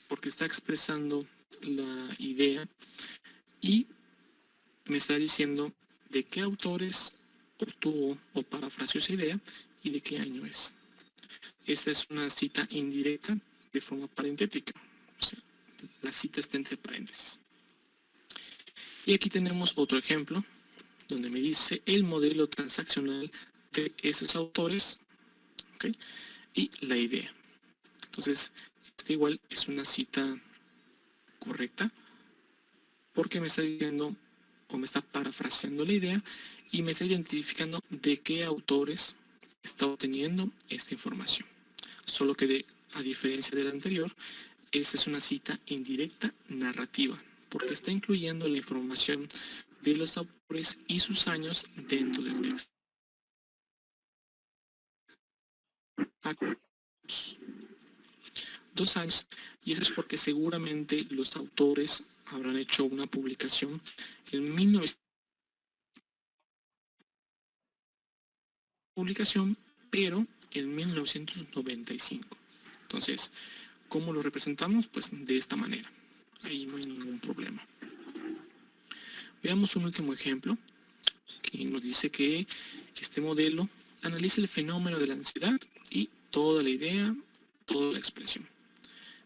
porque está expresando la idea y me está diciendo de qué autores obtuvo o parafraseó esa idea y de qué año es. Esta es una cita indirecta de forma parentética, o sea, la cita está entre paréntesis. Y aquí tenemos otro ejemplo donde me dice el modelo transaccional de esos autores, ¿okay? Y la idea. Entonces, esta igual es una cita correcta porque me está diciendo o me está parafraseando la idea y me está identificando de qué autores está obteniendo esta información. Solo que a diferencia del anterior, esta es una cita indirecta narrativa porque está incluyendo la información de los autores y sus años dentro del texto. 2 años, y eso es porque seguramente los autores habrán hecho una publicación en 1900, pero en 1995. Entonces, ¿cómo lo representamos? Pues de esta manera. Ahí no hay ningún problema. Veamos un último ejemplo que nos dice que este modelo analiza el fenómeno de la ansiedad y toda la idea, toda la expresión.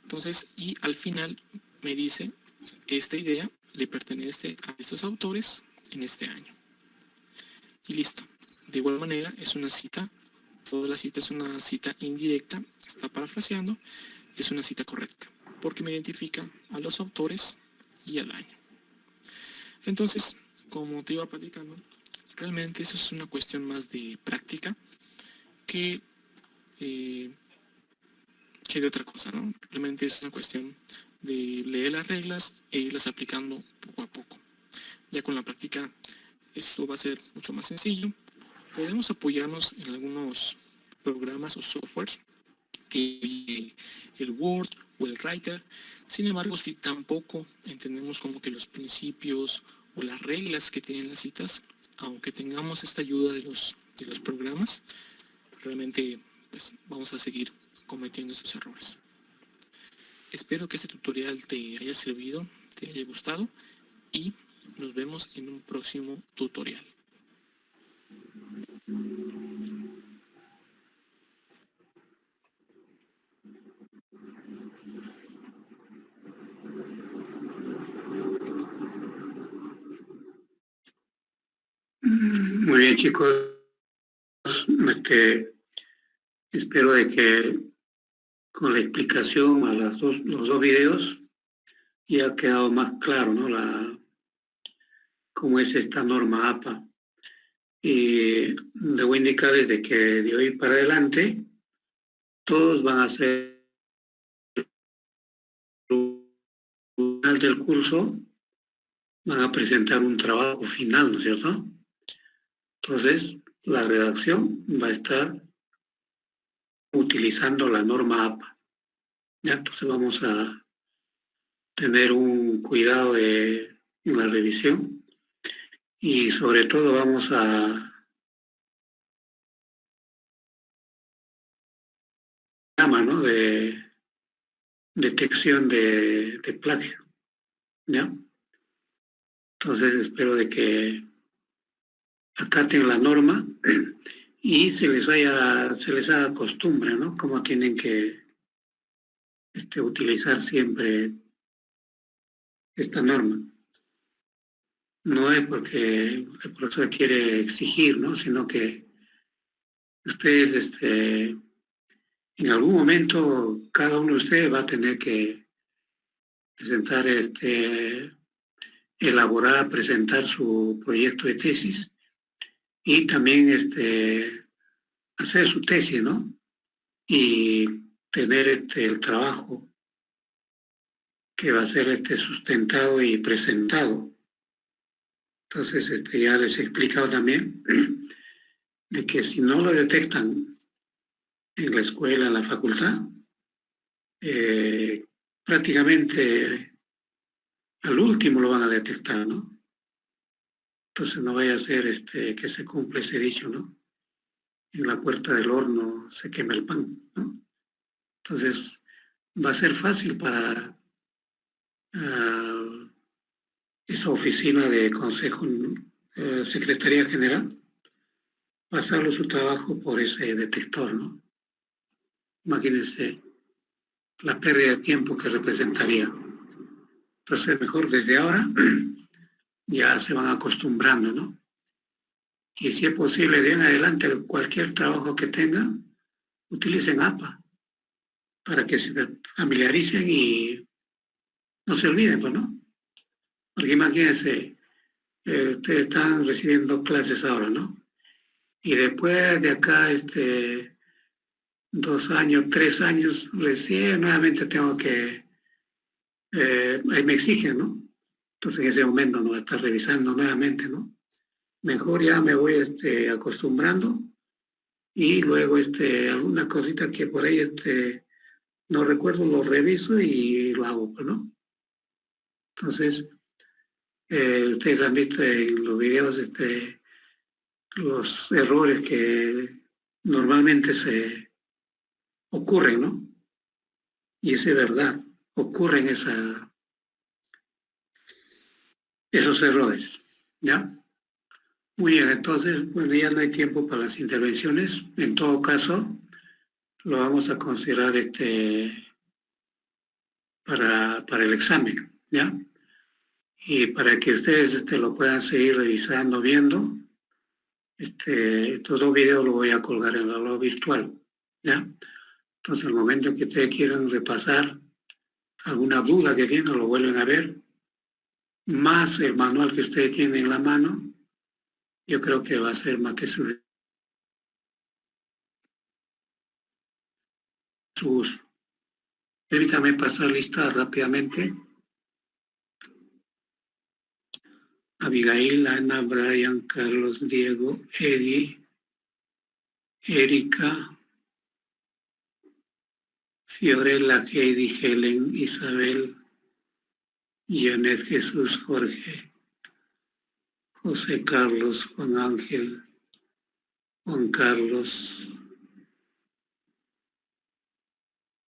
Entonces, y al final me dice, esta idea le pertenece a estos autores en este año. Y listo. De igual manera, es una cita, toda la cita es una cita indirecta, está parafraseando, es una cita correcta, porque me identifica a los autores y al año. Entonces, como te iba platicando, realmente eso es una cuestión más de práctica que de otra cosa, ¿no? Realmente es una cuestión de leer las reglas e irlas aplicando poco a poco. Ya con la práctica esto va a ser mucho más sencillo. Podemos apoyarnos en algunos programas o softwares que el Word o el Writer. Sin embargo, si tampoco entendemos como que los principios o las reglas que tienen las citas, aunque tengamos esta ayuda de los programas, realmente pues vamos a seguir cometiendo estos errores. Espero que este tutorial te haya servido, te haya gustado y nos vemos en un próximo tutorial. Muy bien, chicos. Espero de que con la explicación a los dos videos ya ha quedado más claro, ¿no? Cómo es esta norma APA. Y debo indicarles de que de hoy para adelante todos van a ser al final del curso, van a presentar un trabajo final, ¿no es cierto? Entonces, la redacción va a estar utilizando la norma APA. ¿Ya? Entonces vamos a tener un cuidado en la revisión y sobre todo vamos a ¿no? de detección de plagio. ¿Ya? Entonces espero de que acaten la norma y se les haga costumbre, ¿no? Cómo tienen que utilizar siempre esta norma. No es porque el profesor quiere exigir, ¿no? Sino que ustedes, en algún momento, cada uno de ustedes va a tener que presentar, elaborar, presentar su proyecto de tesis y también, hacer su tesis, ¿no? Y tener, el trabajo que va a ser, sustentado y presentado. Entonces, ya les he explicado también de que si no lo detectan en la escuela, en la facultad, prácticamente al último lo van a detectar, ¿no? Entonces no vaya a ser que se cumpla ese dicho, ¿no? En la puerta del horno se quema el pan, ¿no? Entonces va a ser fácil para esa oficina de consejo, Secretaría General, pasarle su trabajo por ese detector, ¿no? Imagínense la pérdida de tiempo que representaría. Entonces, mejor desde ahora ya se van acostumbrando, ¿no? Y si es posible, de en adelante, cualquier trabajo que tengan, utilicen APA. para que se familiaricen y no se olviden, pues, ¿no? Porque imagínense, ustedes están recibiendo clases ahora, ¿no? Y después de acá, 2 años, 3 años, recién nuevamente tengo que, ahí me exigen, ¿no? Entonces en ese momento no voy a estar revisando nuevamente, ¿no? Mejor ya me voy acostumbrando y luego alguna cosita que por ahí no recuerdo, lo reviso y lo hago, pues, ¿no? Entonces, ustedes han visto en los videos los errores que normalmente se ocurren, ¿no? Y es verdad, ocurren esos errores, ¿ya? Muy bien, entonces, bueno, ya no hay tiempo para las intervenciones. En todo caso, lo vamos a considerar para el examen, ¿ya? Y para que ustedes lo puedan seguir revisando, viendo, estos 2 videos los voy a colgar en el aula virtual, ¿ya? Entonces, al momento que ustedes quieran repasar alguna duda que tienen, lo vuelven a ver, más el manual que ustedes tienen en la mano, yo creo que va a ser más que su uso. Permítame pasar lista rápidamente. Abigail, Ana, Brian, Carlos, Diego, Eddie, Erika, Fiorella, Heidi, Helen, Isabel, Janet, Jesús, Jorge, José Carlos, Juan Ángel, Juan Carlos,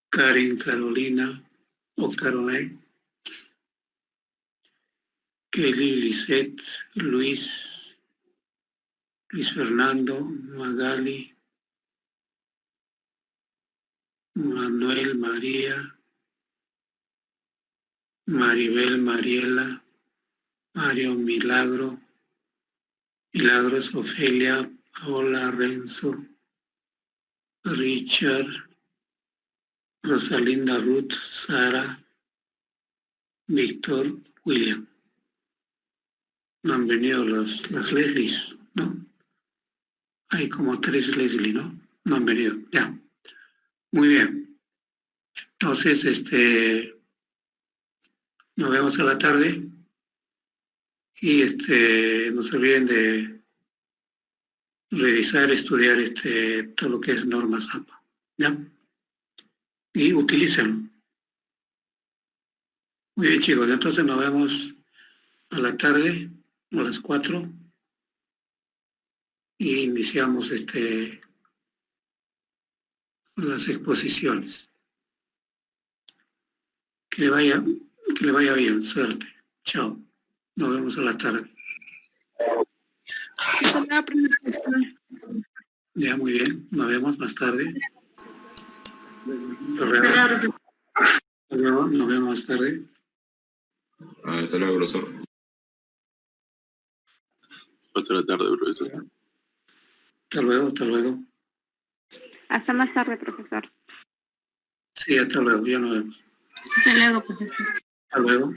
Karen, Carolina o Caroline, Kelly, Lisette, Luis Fernando, Magali, Manuel, María, Maribel, Mariela, Mario, Milagros, Ofelia, Paola, Renzo, Richard, Rosalinda, Ruth, Sara, Víctor, William. No han venido las Leslies, ¿no? Hay como 3 Leslie, ¿no? No han venido, ya. Muy bien. Entonces, nos vemos a la tarde y no se olviden de revisar, estudiar todo lo que es normas APA, ¿ya? Y utilícenlo. Muy bien, chicos, entonces nos vemos a la tarde, a las 4, y iniciamos las exposiciones. Que le vaya bien, suerte. Chao. Nos vemos a la tarde. Hasta la próxima. Ya, muy bien. Nos vemos más tarde. Nos vemos más tarde. Hasta luego, profesor. Hasta la tarde, profesor. Hasta luego, hasta luego. Hasta más tarde, profesor. Sí, hasta luego. Ya nos vemos. Hasta luego, profesor. Hasta luego.